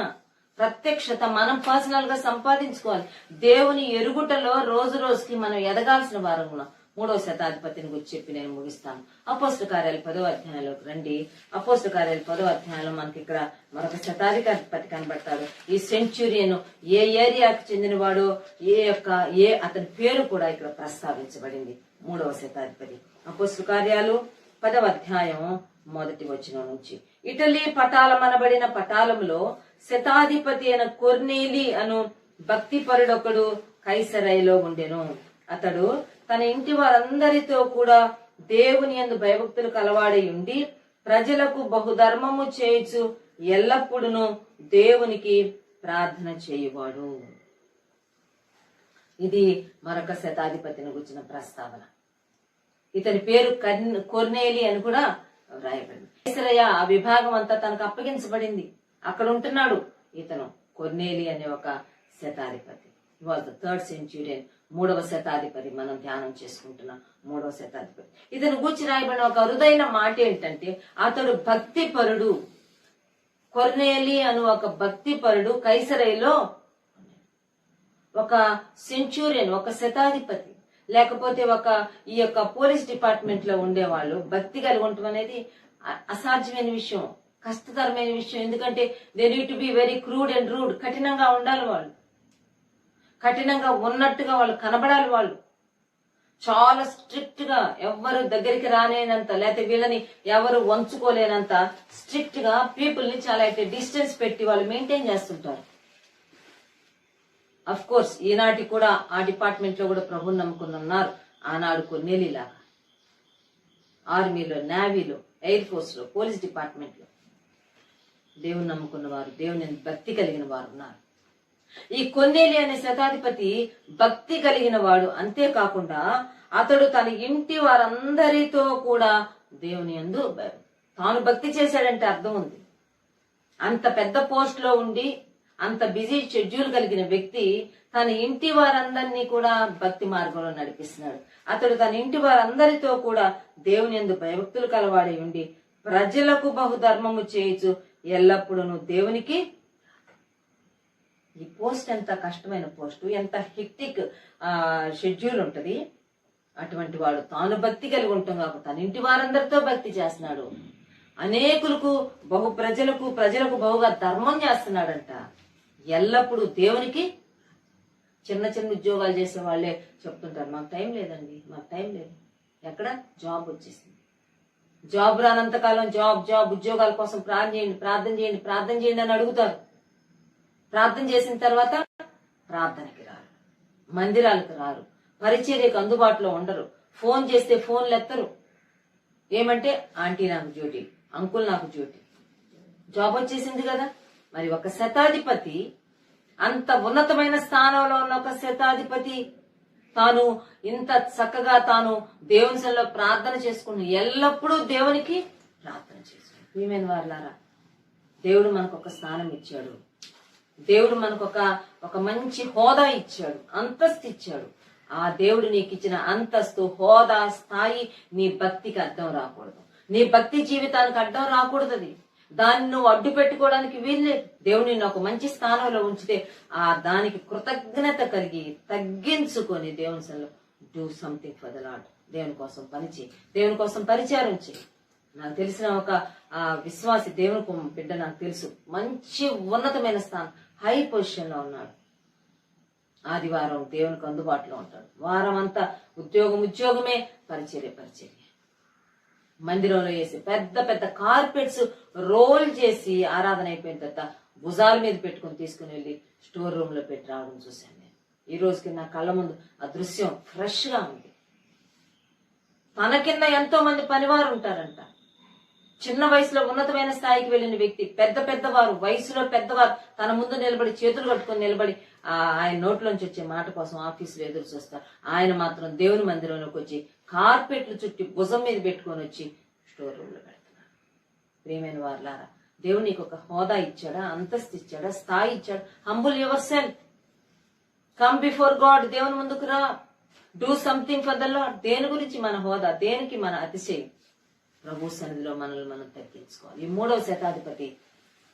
ప్రత్యక్షత మనం పర్సనల్ గా సంపాదించుకోవాలి. దేవుని ఎరుగుటలో రోజు రోజుకి మనం ఎదగాల్సిన వారం ఉన్నాం. 3వ శతాధిపతిని గురించి చెప్పి నేను ముగిస్తాను. అపోస్తలుల కార్యాలు 10వ అధ్యాయంలోకి రండి. అపోస్తలుల కార్యాలు 10వ అధ్యాయంలో మనకి ఇక్కడ మరొక శతాధిపతి కనబడతాడు. ఈ సెంచురియన్ ఏ ఏరియాకి చెందినవాడో అతని పేరు కూడా ఇక్కడ ప్రస్తావించబడింది. 3వ శతాధిపతి. అపోస్తలుల కార్యాలు 10వ అధ్యాయం 1వ వచనం నుంచి, ఇటలీ పటాలమనబడిన పటాలంలో శతాధిపతి అయిన కొర్నేలి అను భక్తిపరుడొకడు కైసరయలో ఉండెను. అతడు తన ఇంటి వారందరితో కూడా దేవుని యందు భయభక్తులు కలవాడై ఉండి ప్రజలకు బహుధర్మము చేయుచు ఎల్లప్పుడూ దేవునికి ప్రార్థన చేయువాడు. ఇది మరొక శతాధిపతిని గురించిన ప్రస్తావన. ఇతని పేరు కొర్నేలి అని కూడా వ్రాయబడింది. కైసరయ ఆ విభాగం అంతా తనకు అప్పగించబడింది. అక్కడ ఉంటున్నాడు ఇతను కొర్నేలి అనే ఒక శతాధిపతి. Was the 3rd Centurion. 3వ శతాధిపతి మనం ధ్యానం చేసుకుంటున్నాం. 3వ శతాధిపతి. ఇతను గూర్చి రాయబడిన ఒక అరుదైన మాట ఏంటంటే అతడు భక్తిపరుడు. కొర్నేలి అను ఒక భక్తిపరుడు కైసరయలో ఒక సెంచురియన్, ఒక శతాధిపతి, లేకపోతే ఈ యొక్క పోలీస్ డిపార్ట్మెంట్ లో ఉండేవాళ్ళు భక్తి కలిగి ఉండటం అనేది అసాధ్యమైన విషయం, కష్టతరమైన విషయం. ఎందుకంటే they need to be very crude and rude. కఠినంగా ఉండాలి వాళ్ళు, కఠినంగా ఉన్నట్టుగా వాళ్ళు కనబడాలి. వాళ్ళు చాలా స్ట్రిక్ట్ గా ఎవరు దగ్గరికి రాలేనంత, లేకపోతే వీళ్ళని ఎవరు వంచుకోలేనంత స్ట్రిక్ట్ గా పీపుల్ ని చాలా డిస్టెన్స్ పెట్టి వాళ్ళు మెయింటైన్ చేస్తుంటారు. అఫ్ కోర్స్ ఈనాటి కూడా ఆ డిపార్ట్మెంట్ లో కూడా ప్రభుని నమ్ముకుని ఉన్నారు. ఆనాడు కొన్నేలిలాగా ఆర్మీలో, నేవీలో, ఎయిర్ ఫోర్స్ లో, పోలీస్ డిపార్ట్మెంట్ లో దేవుని నమ్ముకున్న వారు, దేవుని భక్తి కలిగిన వారు ఉన్నారు. ఈ కొన్నేలి అనే శతాధిపతి భక్తి కలిగిన వాడు. అంతేకాకుండా అతడు తన ఇంటి వారందరితో కూడా దేవుని యందు తాను భక్తి చేశాడంటే అర్థం ఉంది. అంత పెద్ద పోస్ట్ లో ఉండి అంత బిజీ షెడ్యూల్ కలిగిన వ్యక్తి తన ఇంటి వారందరినీ కూడా భక్తి మార్గంలో నడిపిస్తున్నాడు. అతడు తన ఇంటి వారందరితో కూడా దేవుని యందు భయభక్తులు కలవాడై ఉండి ప్రజలకు బహుధర్మము చేయుచు ఎల్లప్పుడూ దేవునికి. ఈ పోస్ట్ ఎంత కష్టమైన పోస్టు, ఎంత హెక్టిక్ షెడ్యూల్ ఉంటది. అటువంటి వాడు తాను భక్తి కలిగి ఉంటాం కాబట్టి తన ఇంటి వారందరితో భక్తి చేస్తున్నాడు. అనేకులకు ప్రజలకు బహుగా ధర్మం చేస్తున్నాడంట. ఎల్లప్పుడూ దేవునికి. చిన్న చిన్న ఉద్యోగాలు చేసే వాళ్ళే చెప్తుంటారు, మాకు టైం లేదండి, మాకు టైం లేదు. ఎక్కడ జాబ్ వచ్చేసింది. జాబ్ రానంతకాలం జాబ్ ఉద్యోగాల కోసం ప్రార్థన చేయండి అని అడుగుతారు. ప్రార్థన చేసిన తర్వాత ప్రార్థనకి రారు, మందిరాలకు రారు, పరిచర్యకు అందుబాటులో ఉండరు, ఫోన్ చేస్తే ఫోన్లు ఎత్తరు. ఏమంటే ఆంటీ నాకు డ్యూటీ, అంకుల్ నాకు డ్యూటీ. జాబ్ వచ్చేసింది కదా. మరి ఒక శతాధిపతి, అంత ఉన్నతమైన స్థానంలో ఉన్న ఒక శతాధిపతి తాను ఇంత చక్కగా తాను దేవుని సన్నిధిలో ప్రార్థన చేసుకుని ఎల్లప్పుడూ దేవునికి ప్రార్థన చేశాడు. ప్రియమైన వారలారా, దేవుడు మనకు ఒక స్థానం ఇచ్చాడు. దేవుడు మనకు ఒక మంచి హోదా ఇచ్చాడు, అంతస్తు ఇచ్చాడు. ఆ దేవుడు నీకు ఇచ్చిన అంతస్తు, హోదా, స్థాయి నీ భక్తికి అడ్డం రాకూడదు. నీ భక్తి జీవితానికి అడ్డం రాకూడదు. అది దాన్ని నువ్వు అడ్డు పెట్టుకోవడానికి వీల్లేదు. దేవుడు నిన్ను ఒక మంచి స్థానంలో ఉంచితే ఆ దానికి కృతజ్ఞత కలిగి తగ్గించుకొని దేవుని సన్నిధిలో do something for the lord. దేవుని కోసం పనిచేయి, దేవుని కోసం పరిచారం చేయి. నాకు తెలిసిన ఒక విశ్వాసి దేవుని బిడ్డ నాకు తెలుసు, మంచి ఉన్నతమైన స్థానం, హై పొజిషన్ లో ఉన్నాడు. ఆదివారం దేవునికి అందుబాటులో ఉంటాడు. వారం అంతా ఉద్యోగమే, పరిచర్య. మందిరంలో వేసి పెద్ద పెద్ద కార్పెట్స్ రోల్ చేసి ఆరాధన అయిపోయిన తర్వాత భుజాల మీద పెట్టుకుని తీసుకుని వెళ్ళి స్టోర్ రూమ్ లో పెట్టి రావడం చూశాను నేను. ఈ రోజుకి నా కళ్ళ ముందు ఆ దృశ్యం ఫ్రెష్ గా ఉంది. తన కింద ఎంతో మంది పనివారు ఉంటారంట. చిన్న వయసులో ఉన్నతమైన స్థాయికి వెళ్ళిన వ్యక్తి, పెద్దవారు, వయసులో పెద్దవారు తన ముందు నిలబడి చేతులు కట్టుకుని నిలబడి ఆయన నోట్లోంచి వచ్చే మాట కోసం ఆఫీసులో ఎదురు చూస్తారు. ఆయన మాత్రం దేవుని మందిరంలోకి వచ్చి కార్పెట్లు చుట్టి భుజం మీద పెట్టుకొని వచ్చి స్టోర్ రూమ్ లో పెడుతున్నారు. ప్రియమైన వారలారా, దేవుడు నీకు ఒక హోదా ఇచ్చాడా, అంతస్తు ఇచ్చాడా, స్థాయి ఇచ్చాడా? Humble your self, come before God. దేవుని ముందుకు రా, do something for the lord. దేని గురించి మన హోదా, దేనికి మన అతిశయం? ప్రభు సన్నిధిలో మనల్ని మనం తగ్గించుకోవాలి. ఈ 3వ శతాధిపతి,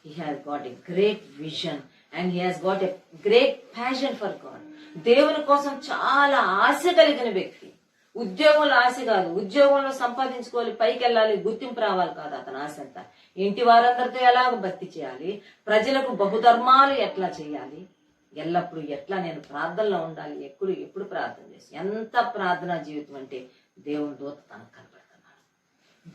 he has got a great vision and he has got a great passion for God. దేవుని కోసం చాలా ఆశ కలిగిన వ్యక్తి. ఉద్యోగంలో ఆశ కాదు, ఉద్యోగంలో సంపాదించుకోవాలి, పైకి వెళ్ళాలి, గుర్తింపు రావాలి కాదు అతని ఆశ అంతా. ఇంటి వారందరితో ఎలాగ భక్తి చేయాలి, ప్రజలకు బహుధర్మాలు ఎట్లా చేయాలి, ఎల్లప్పుడు ఎట్లా నేను ప్రార్థనలో ఉండాలి, ఎప్పుడు ప్రార్థన చేసి. ఎంత ప్రార్థనా జీవితం అంటే దేవుని దూత తనకు కనబడుతున్నాడు.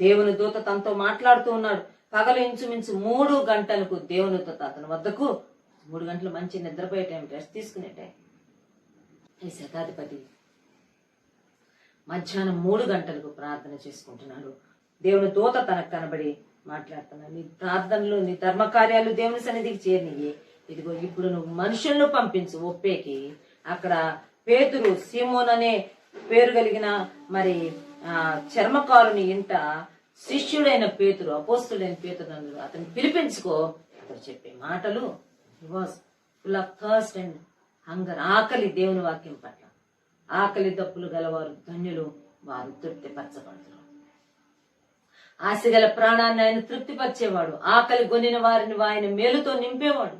దేవుని దూత తనతో మాట్లాడుతూ ఉన్నాడు. పగలు ఇంచుమించు 3 గంటలకు దేవుని దూత అతని వద్దకు, 3 గంటలు మంచి నిద్రపోయే టైం, రెస్ట్ తీసుకునే టైం. ఈ శతాధిపతి మధ్యాహ్నం 3 గంటలకు ప్రార్థన చేసుకుంటున్నాడు. దేవుని దూత తనకు కనబడి మాట్లాడుతున్నాడు. నీ ప్రార్థనలు, నీ ధర్మకార్యాలు దేవుని సన్నిధికి చేరినవి. ఇదిగో ఇప్పుడు నువ్వు మనుషులను పంపించు ఒప్పేకి. అక్కడ పేతురు, సీమోన్ అనే పేరు కలిగిన మరి చర్మకారుని ఇంట శిష్యుడైన పేతురు, అపోస్తుడైన పేతురు, అతన్ని పిలిపించుకో. అతడు చెప్పే మాటలు, he was full of thirst and hunger. ఆకలి, దేవుని వాక్యం పట్ల ఆకలి దప్పులు గలవారు ధన్యులు, వారు తృప్తిపరచబడతారు. ఆశగల ప్రాణాన్ని ఆయన తృప్తిపరిచేవాడు. ఆకలి గొనిన వారిని ఆయన మేలుతో నింపేవాడు.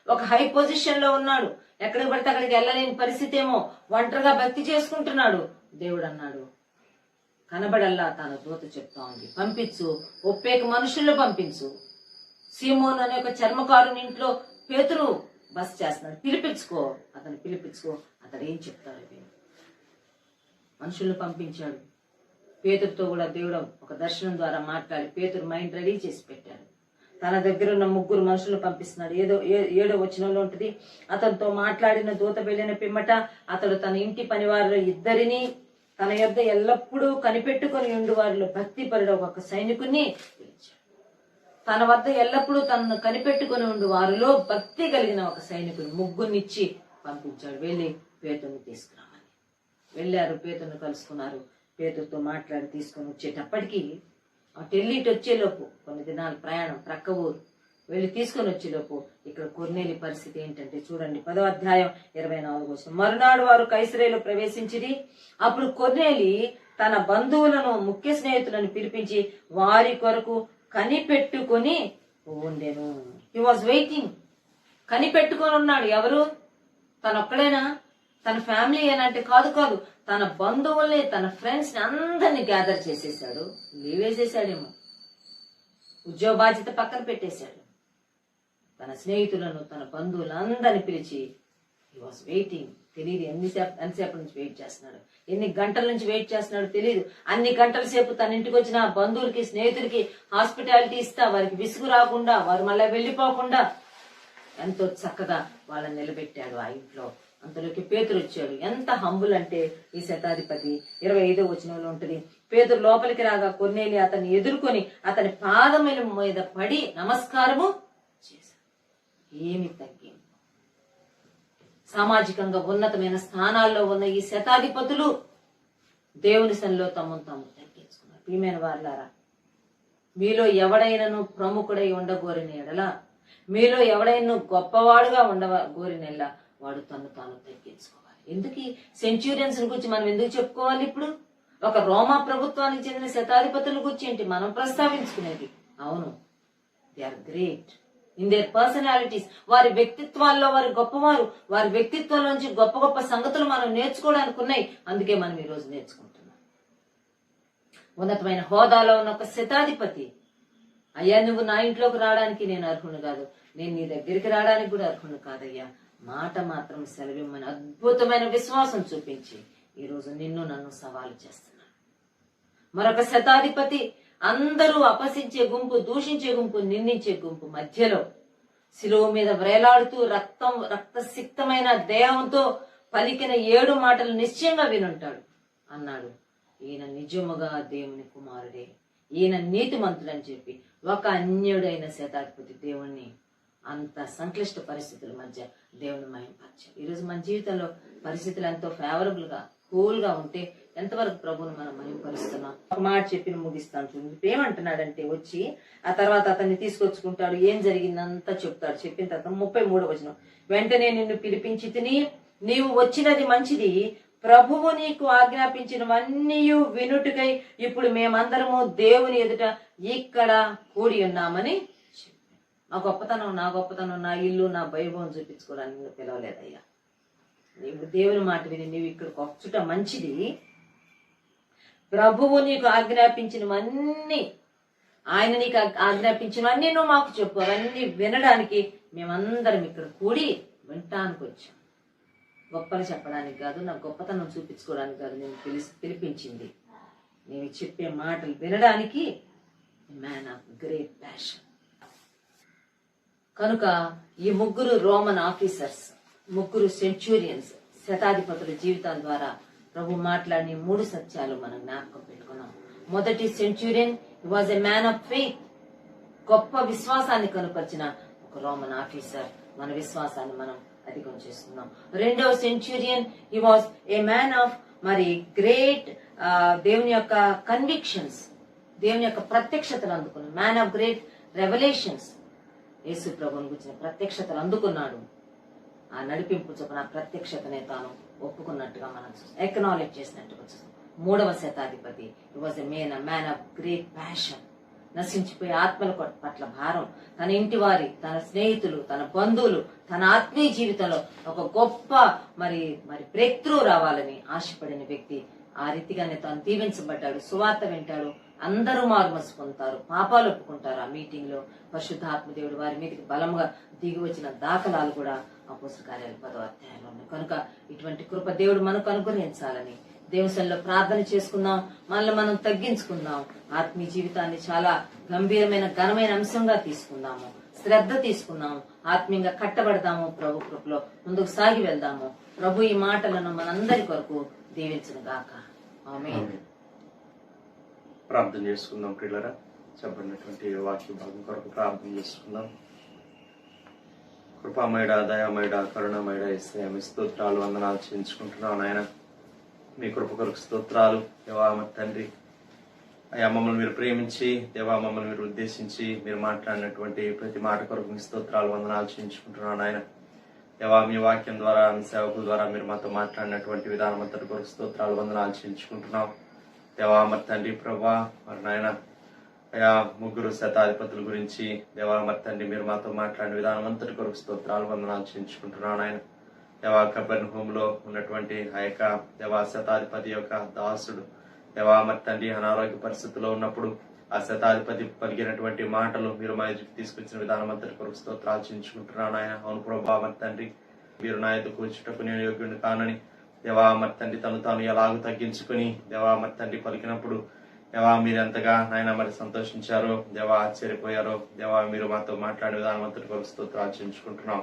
ఒక హై పొజిషన్ లో ఉన్నాడు. ఎక్కడికి పడితే అక్కడికి వెళ్ళలేని పరిస్థితి ఏమో, ఒంటరిగా భక్తి చేసుకుంటున్నాడు. దేవుడు అన్నాడు, కనబడల్లా తన దూత చెప్తా ఉంది, పంపించు, ఒప్పేకి మనుషుల్లో పంపించు. సీమోన్ అనే ఒక చర్మకారుని ఇంట్లో పేతురు బస చేస్తున్నాడు, పిలిపించుకో. అతడు ఏం చెప్తాడు? మనుషులను పంపించాడు. పేతురుతో కూడా దేవుడు ఒక దర్శనం ద్వారా మాట్లాడి పేతురు మైండ్ రెడీ చేసి పెట్టాడు. తన దగ్గర ఉన్న 3 మనుషులను పంపిస్తున్నాడు. 7వ వచనంలో ఉంటుంది, అతనితో మాట్లాడిన దూత వెళ్ళిన పిమ్మట అతడు తన ఇంటి పనివారిలో 2 తన యొద్ద ఎల్లప్పుడూ కనిపెట్టుకుని ఉండు వారిలో భక్తిపరుడు ఒక సైనికుని పిలిచాడు. తన వద్ద ఎల్లప్పుడూ తనను కనిపెట్టుకుని ఉండు వారిలో భక్తి కలిగిన ఒక సైనికుని 3 పంపించాడు. వెళ్ళి పేతురుని తీసుకురామని. వెళ్ళారు, పేతురుని కలుసుకున్నారు. పేతురుతో మాట్లాడి తీసుకొని వచ్చేటప్పటికి అటెల్లిటి వచ్చేలోపు, కొన్ని దినాల ప్రయాణం, ప్రక్క ఊరు వెళ్ళి తీసుకొని వచ్చేలోపు ఇక్కడ కొర్నేలి పరిస్థితి ఏంటంటే చూడండి, 10వ అధ్యాయం 24వ వచనం. మరునాడు వారు కైసరేలో ప్రవేశించిరి. అప్పుడు కొర్నేలి తన బంధువులను, ముఖ్య స్నేహితులను పిలిపించి వారి కొరకు కనిపెట్టుకొని ఉండెను. హి వాజ్ వెయిటింగ్. కనిపెట్టుకొని ఉన్నాడు. ఎవరు? తనొక్కడేనా? తన ఫ్యామిలీ ఏనంటే కాదు, తన బంధువుల్ని, తన ఫ్రెండ్స్ ని అందరినీ గ్యాదర్ చేసేసాడు. లేవేసేసాడేమో, ఉద్యోగ బాధ్యత పక్కన పెట్టేశాడు. తన స్నేహితులను, తన బంధువులు అందరిని పిలిచి హి వాస్ వెయిటింగ్. తెలియదు ఎంతసేపు నుంచి వెయిట్ చేస్తున్నాడు, ఎన్ని గంటల నుంచి వెయిట్ చేస్తున్నాడు తెలియదు. అన్ని గంటల సేపు తన ఇంటికి వచ్చిన బంధువులకి, స్నేహితులకి హాస్పిటాలిటీ ఇస్తా, వారికి విసుగు రాకుండా, వారు మళ్ళీ వెళ్లిపోకుండా ఎంతో చక్కగా వాళ్ళని నిలబెట్టాడు ఆ ఇంట్లో. అంతలోకి పేతురు వచ్చాడు. ఎంత హంబుల్ అంటే ఈ శతాధిపతి. 25వ వచనంలో ఉంటుంది, పేతురు లోపలికి రాగా కొర్నేలి అతన్ని ఎదుర్కొని అతని పాదముల మీద పడి నమస్కారము చేశాడు. ఏమి తగ్గింపు! సామాజికంగా ఉన్నతమైన స్థానాల్లో ఉన్న ఈ శతాధిపతులు దేవుని సన్నిలో తమను తాము తగ్గించుకున్నారు. ప్రియమైన వారులారా, మీలో ఎవడైనను ప్రముఖుడై ఉండగోరిన ఎడల, మీలో ఎవడైనా గొప్పవాడుగా ఉండగోరిన ఎడల వాడు తను తాను తగ్గించుకోవాలి. ఎందుకు ఈ సెంచురియన్స్ గురించి మనం ఎందుకు చెప్పుకోవాలి? ఇప్పుడు ఒక రోమా ప్రభుత్వానికి చెందిన శతాధిపతుల గురించి ఏంటి మనం ప్రస్తావించుకునేది? అవును, they are great in their personalities. వారి వ్యక్తిత్వాల్లో వారు గొప్పవారు. వారి వ్యక్తిత్వం నుంచి గొప్ప గొప్ప సంగతులు మనం నేర్చుకోవడానికి ఉన్నాయి. అందుకే మనం ఈ రోజు నేర్చుకుంటున్నాం. ఉన్నతమైన హోదాలో ఉన్న ఒక శతాధిపతి, అయ్యా నువ్వు నా ఇంట్లోకి రావడానికి నేను అర్హుని కాదు, నేను నీ దగ్గరికి రావడానికి కూడా అర్హుని కాదయ్యా, మాట మాత్రం సెలవిమ్మని అద్భుతమైన విశ్వాసం చూపించి ఈ రోజు నిన్ను నన్ను సవాలు చేస్తున్నాను. మరొక శతాధిపతి అందరూ అపహసించే గుంపు, దూషించే గుంపు, నిందించే గుంపు మధ్యలో శిలువ మీద వ్రేలాడుతూ రక్తసిక్తమైన దేహంతో పలికిన 7 మాటలు నిశ్చయంగా వినుంటాడు. అన్నాడు, ఈయన నిజముగా దేవుని కుమారుడే, ఈయన నీతిమంతుడని చెప్పి ఒక అన్యుడైన శతాధిపతి దేవుణ్ణి అంత సంక్లిష్ట పరిస్థితుల మధ్య దేవుని మహిమపరిచాడు. ఈరోజు మన జీవితంలో పరిస్థితులు ఎంతో ఫేవరబుల్ గా కూల్ గా ఉంటే ఎంతవరకు ప్రభువును మనం మహిమపరుస్తున్నాం? ఒక మాట చెప్పి ముగిస్తాను. చూడండి ఏమంటున్నాడంటే, వచ్చి ఆ తర్వాత అతన్ని తీసుకొచ్చుకుంటాడు, ఏం జరిగిందంతా చెప్తాడు. చెప్పిన తర్వాత 33వ వచనం, వెంటనే నిన్ను పిలిపించి తిని నీవు వచ్చినది మంచిది, ప్రభువు నీకు ఆజ్ఞాపించినవన్నీ వినుటకై ఇప్పుడు మేమందరము దేవుని ఎదుట ఇక్కడ కూడి ఉన్నామని చెప్పి. నా గొప్పతనం, నా ఇల్లు, నా వైభవం చూపించుకోవడానికి నువ్వు పిలవలేదయ్యా. నీవు దేవుని మాట విని నీవు ఇక్కడికి వచ్చుట మంచిది. ప్రభువు నీకు ఆజ్ఞాపించినవన్నీ, ఆయన నీకు ఆజ్ఞాపించినవన్నీ నువ్వు మాకు చెప్పు, అవన్నీ వినడానికి మేమందరం ఇక్కడ కూడి వింటానికి వచ్చాం. గొప్పలు చెప్పడానికి కాదు, నా గొప్పతనం చూపించుకోవడానికి కాదు నేను పిలిపించింది. నేను చెప్పే మాటలు వినడానికి. Man of great passion. కనుక ఈ ముగ్గురు రోమన్ ఆఫీసర్స్, ముగ్గురు సెంచురియన్స్, శతాధిపతుల జీవితాల ద్వారా ప్రభు మాట్లాడిన 3 సత్యాలు మనం జ్ఞాపకం పెట్టుకున్నాం. మొదటి Centurion was a man of faith, గొప్ప విశ్వాసాన్ని కనుపరిచిన ఒక రోమన్ ఆఫీసర్. మన విశ్వాసాన్ని మనం అధికం చేస్తున్నాం. రెండవ Centurion he was a man of great దేవుని యొక్క కన్విక్షన్స్, దేవుని యొక్క ప్రత్యక్షతలు అందుకున్నాడు. మ్యాన్ ఆఫ్ గ్రేట్ రెవల్యూషన్స్, యేసు ప్రభువుని గురించిన ప్రత్యక్షతలు అందుకున్నాడు. ఆ నడిపింపు చొప్పున ప్రత్యక్షతనే తాను ఒప్పుకున్నట్టుగా మనం చూస్తాం, ఎక్నాలెడ్జ్ చేసినట్టుగా చూస్తాం. మూడవ శతాధిపతి he was a man of great passion, నశించిపోయే ఆత్మల పట్ల భారం, తన ఇంటి వారి, తన స్నేహితులు, తన బంధువులు, తన ఆత్మీయ జీవితంలో ఒక గొప్ప బ్రేక్ త్రూ రావాలని ఆశపడిన వ్యక్తి. ఆ రీతిగానే తాను దీవించబడ్డాడు. సువార్త వింటాడు, అందరూ మారుమనసు పొందుతారు, పాపాలు ఒప్పుకుంటారు. ఆ మీటింగ్ లో పరిశుద్ధాత్మ దేవుడు వారి మీదకి బలంగా దిగి వచ్చిన దాఖలాలు కూడా అపోస్తల కార్యాలు 10వ అధ్యాయంలో ఉన్నాయి. కనుక ఇటువంటి కృప దేవుడు మనకు అనుగ్రహించాలని దేవునిలో ప్రార్థన చేసుకుందాం. మనల్ని మనం తగ్గించుకుందాం. ఆత్మీయ జీవితాన్ని చాలా గంభీరమైన ఘనమైన అంశంగా తీసుకుందాము, శ్రద్ధ తీసుకుందాము, ఆత్మీయంగా కట్టబడదాము. ప్రభు కృపలో ముందుకు సాగి వెళ్దాము. ప్రభు ఈ మాటలను మనందరి కొరకు దీవించును గాక. ఆమేన్. ప్రార్థన చేసుకుందాం. ప్రియులారా, చెప్పినటువంటి వాక్య భాగం కొరకు ప్రార్థన చేసుకుందాం. కృపామయుడ, దయామయుడ, కరుణమయుడ యేసయ్య, మీ స్తోత్రాలు వందనాలు చెల్లించుకుంటున్నాం. నాయన మీ కృప కొరకు స్తోత్రాలు. దేవా మా తండ్రి, అయ్యా మమ్మల్ని మీరు ప్రేమించి, దేవా మమ్మల్ని మీరు ఉద్దేశించి మీరు మాట్లాడినటువంటి ప్రతి మాట కొరకు మీ స్తోత్రాలు వందనాలు చెల్లించుకుంటున్నాను. నాయన దేవా మీ వాక్యం ద్వారా, మీ సేవకుల ద్వారా మీరు మాతో మాట్లాడినటువంటి విధానం అంతటి కొరకు స్తోత్రాలు వందనాలు చెల్లించుకుంటున్నాం. దేవా మరి తండ్రి ప్రభా, మరి నాయన అయా ముగ్గురు శతాధిపతుల గురించి దేవా మరి తండ్రి మీరు మాతో మాట్లాడిన విధానం అంతటి కొరకు స్తోత్రాలు వందనాలు చెల్లించుకుంటున్నాను. ఆయన దేవా కపెర్నహూమ్ లో ఉన్నటువంటి ఆ యొక్క దేవా శతాధిపతి యొక్క దాసుడు దేవా మరి తండ్రి అనారోగ్య పరిస్థితిలో ఉన్నప్పుడు ఆ శతాధిపతి పలికినటువంటి మాటలు మీరు మా ఎదుటికి తీసుకొచ్చిన విధానం అంతటి కొరకు స్తోత్రాలు చెల్లించుకుంటున్నాను. ఆయన అవును ప్రభా మరి తండ్రి, మీరు నా ఎదుకు కూర్చుటకు నేను యోగ్యుడిని కానని దేవా మరి తండ్రి తను తాను ఎలాగూ తగ్గించుకుని దేవా మరి తండ్రి పలికినప్పుడు దేవా మీరు ఎంతగా నాయన మరి సంతోషించారో, దేవా ఆశ్చర్యపోయారో, దేవా మీరు మాతో మాట్లాడే విధానం అంతటి కొరకు స్తోత్రాలు చెల్లించుకుంటున్నాం.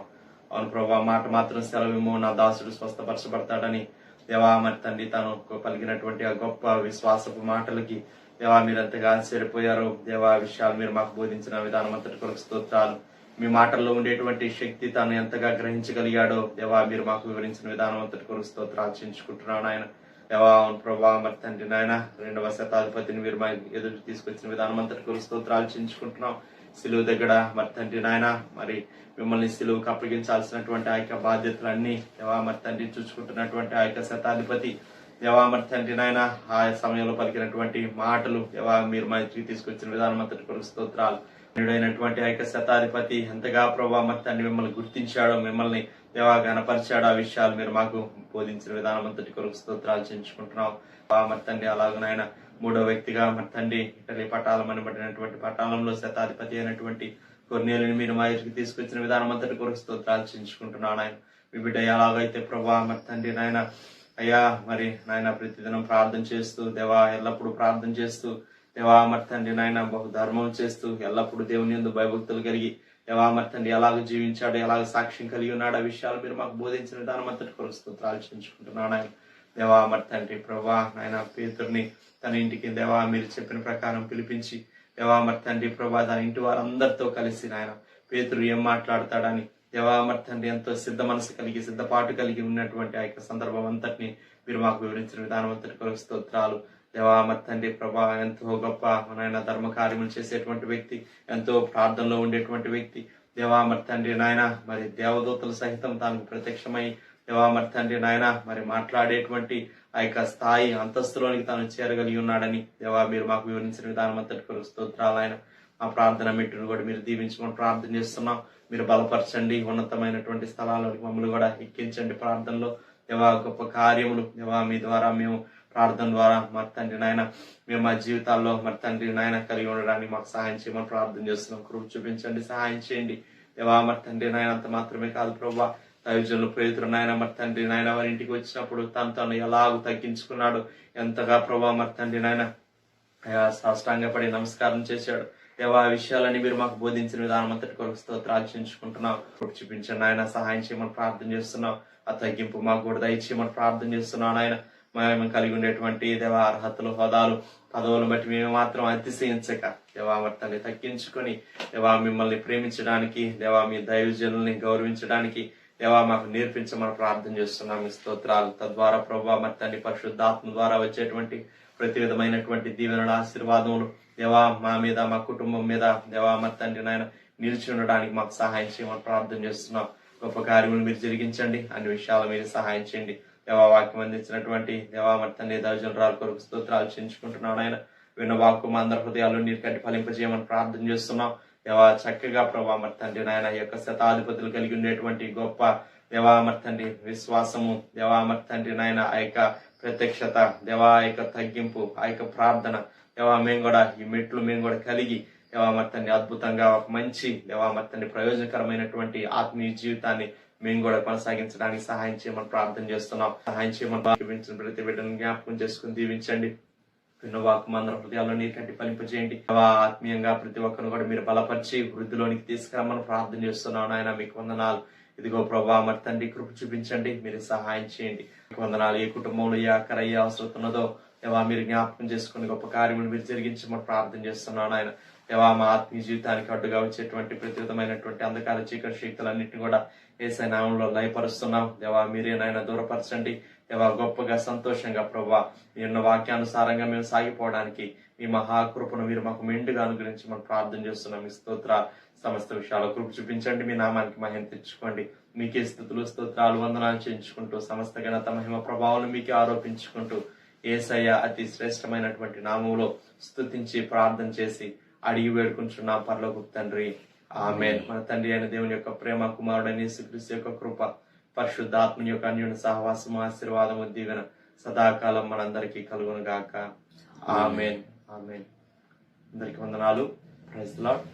అవును ప్రభా, మాట మాత్రం సెలవేమో నా దాసుడు స్వస్థపరచబడతాడని దేవా మరి తండ్రి తను పలికినటువంటి ఆ గొప్ప విశ్వాసపు మాటలకి దేవా మీరు ఎంతగా ఆశ్చర్యపోయారో, దేవా విషయాలు మీరు మాకు బోధించిన విధానం అంతటి కొరకు స్తోత్రాలు. మీ మాటల్లో ఉండేటువంటి శక్తి తాను ఎంతగా గ్రహించగలిగాడో దేవా మీరు మాకు వివరించిన విధానం అంతటి కొరకు స్తోత్రాలు చెల్లించుకుంటున్నాను ఆయన. దేవా ప్రభా మరి తండ్రి నాయన 2వ శతాధిపతిని మీరు మా ఎదురు తీసుకొచ్చిన విధానం అంతటి కొరకు స్తోత్రాలు చెల్లించుకుంటున్నాం. సిలువ దగ్గర మరి తండ్రి నాయన మరి మిమ్మల్ని సిలువకు అప్పగించాల్సినటువంటి ఆ యొక్క బాధ్యతలన్నీ దేవా మరి తండ్రి చూసుకుంటున్నటువంటి ఆ యొక్క శతాధిపతి దేవా మరి తండ్రి నాయన ఆ సమయంలో పలికినటువంటి మాటలు దేవా మీరు మా ఇంటికి తీసుకొచ్చిన విధానం అంతటి కొరకు స్తోత్రాలు. అయినటువంటి ఆ యొక్క శతాధిపతి ఎంతగా ప్రభావ మరి తండ్రి మిమ్మల్ని గుర్తించాడో, మిమ్మల్ని దేవా గణపరిచాడో ఆ విషయాలు మీరు మాకు బోధించిన విధానం అంతటి కొరకు స్తోత్రాలు చెల్లించుకుంటున్నాం. మరి తండ్రి అలాగనైనా 3వ వ్యక్తిగా మరి తండ్రి ఇటలీ పటాలం అనబడినటువంటి పటాలంలో శతాధిపతి అయినటువంటి కొర్నేలిని మీరు మా ఇంటికి తీసుకొచ్చిన విధానం అంతటి కొరకు స్తోత్రాలు చెల్లించుకుంటున్నాను. ఆయన మీ బిడ్డ ఎలాగైతే ప్రభావ మరి తండ్రి నాయన అయ్యా మరి నాయన ప్రతిదినం ప్రార్థన చేస్తూ దేవా ఎల్లప్పుడూ ప్రార్థన చేస్తూ దేవా మరి తండ్రి నాయన బహుధర్మం చేస్తూ ఎల్లప్పుడూ దేవుని యందు భయభక్తులు కలిగి దేవా మరి తండ్రి ఎలాగ జీవించాడు, ఎలాగ సాక్ష్యం కలిగి ఉన్నాడు ఆ విషయాలు మీరు మాకు బోధించిన విధానం అంతటి కొరకు స్తోత్రాలు చెల్లించుకుంటున్నాను. ఆయన దేవా మరి తండ్రి ప్రభా నాయన పేతుర్ని తన ఇంటికి దేవా మీరు చెప్పిన ప్రకారం పిలిపించి దేవా మరి తండ్రి ప్రభా తన ఇంటి వారందరితో కలిసి నాయన పేతురు ఏం మాట్లాడతాడని దేవా మరి తండ్రి ఎంతో సిద్ధ మనసు కలిగి సిద్ధపాటు కలిగి ఉన్నటువంటి ఆ యొక్క సందర్భం అంతటిని మీరు మాకు వివరించిన విధానం అంతటి కొరకు స్తోత్రాలు. దేవా మరి తండ్రి ప్రభా ఎంతో గొప్ప నాయన ధర్మ కార్యములు చేసేటువంటి వ్యక్తి, ఎంతో ప్రార్థనలో ఉండేటువంటి వ్యక్తి దేవా మరి తండ్రి నాయన మరి దేవదూతలు సహితం తాను ప్రత్యక్షమై దేవా మరి తండ్రి నాయన మరి మాట్లాడేటువంటి ఆ యొక్క స్థాయి అంతస్తులోనికి తాను చేరగలిగి ఉన్నాడని దేవా మీరు మాకు వివరించిన విధానం అంతటి కొరకు స్తోత్రాలు. ఆయన మా ప్రార్థన మెట్టును కూడా మీరు దీవించమని ప్రార్థన చేస్తున్నాం. మీరు బలపరచండి, ఉన్నతమైనటువంటి స్థలాలకు మమ్మల్ని కూడా ఎక్కించండి. ప్రార్థనలో దేవా గొప్ప కార్యములు దేవా మీ ద్వారా మేము ప్రార్థన ద్వారా మరి తండ్రి నాయన మేము మా జీవితాల్లో మరి తండ్రి నాయన కలిగి ఉండడానికి మాకు సహాయం చేయమని ప్రార్థన చేస్తున్నాం. కృప చూపించండి, సహాయం చేయండి దేవా మరి తండ్రి నాయన. అంత మాత్రమే కాదు ప్రభా దైవజనులు ప్రేతులు నాయన మరి తండ్రి నాయన వారి ఇంటికి వచ్చినప్పుడు తను ఎలాగూ తగ్గించుకున్నాడు, ఎంతగా ప్రభా మరి తండ్రి నాయన సాష్టాంగపడి నమస్కారం చేశాడు దేవా. ఆ విషయాలన్నీ మీరు మాకు బోధించిన విధానం అంతటి కొరకు స్తోత్రాలు చెల్లించుకుంటున్నాం. చూపించండి ఆయన, సహాయం చేయమని ప్రార్థన చేస్తున్నాం. ఆ తగ్గింపు మాకు కూడా దయచేయమని ప్రార్థన చేస్తున్నాను. ఆయన మేము కలిగి ఉండేటువంటి దేవా అర్హతలు, హోదాలు, పదవులను బట్టి మేము మాత్రం అతిశయించక దేవా వర్తని తగ్గించుకొని దేవా మిమ్మల్ని ప్రేమించడానికి దేవా మీ దైవజనుల్ని గౌరవించడానికి దేవా మాకు నేర్పించమని ప్రార్థన చేస్తున్నాం. స్తోత్రాలు. తద్వారా ప్రభావ మరి తండ్రి పరిశుద్ధాత్మ ద్వారా వచ్చేటువంటి ప్రతి విధమైనటువంటి దీవెనల ఆశీర్వాదములు దేవా మా మీద, మా కుటుంబం మీద దేవా మరి తండ్రి నాయన నిలిచి ఉండడానికి మాకు సహాయం చేయమని ప్రార్థన చేస్తున్నాం. గొప్ప కార్యములు మీరు జరిగించండి, అన్ని విషయాలు మీరు సహాయం చేయండి దేవా. వాక్యం అందించినటువంటి దేవా మరి తండ్రి దైవజనురాల కొరకు స్తోత్రాలు చెల్లించుకుంటున్నాను. ఆయన విన్న వాక్కు మా అందరి హృదయాల్లో నీరు కట్టి ఫలింపజేయమని ప్రార్థన చేస్తున్నాం దేవా. చక్కగా ప్రభా మరి తండ్రి నాయన యొక్క శతాధిపతులు కలిగి ఉండేటువంటి గొప్ప దేవా మరి తండ్రి విశ్వాసము దేవా మరి తండ్రి నాయన ఆ యొక్క ప్రత్యక్షత దేవా, ఆ యొక్క తగ్గింపు, ఆ యొక్క ప్రార్థన దేవా మేము కూడా ఈ మెట్లు మేము కూడా కలిగి దేవా మరి తండ్రి అద్భుతంగా ఒక మంచి దేవా మరి తండ్రి ప్రయోజనకరమైనటువంటి ఆత్మీయ జీవితాన్ని మేము కూడా కొనసాగించడానికి సహాయం చేయమని ప్రార్థన చేస్తున్నాం. సహాయం చేయమని చూపించిన ప్రతి బిడ్డను జ్ఞాపకం చేసుకుని దీవించండి. విన్నవాకు మందర హృదయాల్లో నీరు కట్టి ఫలింపజేయండి. ఆత్మీయంగా ప్రతి ఒక్కరిని కూడా మీరు బలపరిచి వృద్ధిలోనికి తీసుకురమ్మని ప్రార్థన చేస్తున్నాను. ఆయన మీకు వందనాలు. ఇదిగో ప్రభా మరి తండ్రి కృప చూపించండి, మీరు సహాయం చేయండి. వందనాలు. ఏ కుటుంబంలో ఏ అక్కర ఏ అవసరం ఉన్నదో దేవా మీరు జ్ఞాపకం చేసుకుని గొప్ప కార్యములు మీరు జరిగించమని ప్రార్థన చేస్తున్నాను. ఆయన దేవా మా ఆత్మీయ జీవితానికి అడ్డుగా వచ్చేటువంటి ప్రతి విధమైనటువంటి అంధకార చీకటి శక్తులన్నింటినీ కూడా యేసయ్య నామములో లయపరుస్తున్నాం దేవా. మీరేనాయన దూరపరచండి దేవా. గొప్పగా సంతోషంగా ప్రభా మీరున్న వాక్యానుసారంగా మేము సాగిపోవడానికి మీ మహాకృపను మీరు మాకు మెండుగా అనుగ్రహించమని ప్రార్థన చేస్తున్నాం. మీ స్తోత్ర సమస్త విషయాల కృప చూపించండి. మీ నామానికి మహిమ తెచ్చుకోండి. మీకే స్తుతులు స్తోత్రాలు వందనాలు చేయించుకుంటూ సమస్త ఘనత మహిమ ప్రభావాలు మీకే ఆరోపించుకుంటూ యేసయ్య అతి శ్రేష్టమైనటువంటి నామములో స్తుతించి ప్రార్థన చేసి అడిగి వేడుకుంటున్నాం పరలోకపు తండ్రి, ఆమేన్. మన తండ్రి అయిన దేవుని యొక్క ప్రేమ, కుమారుడైన యేసుక్రీస్తు యొక్క కృప, పరిశుద్ధాత్మని యొక్క అన్యోన్య సహవాసము, ఆశీర్వాదము, దీవెన సదాకాలం మనందరికీ కలుగును గాక. ఆమేన్. ఆమేన్. అందరికీ వందనాలు. Praise the lord.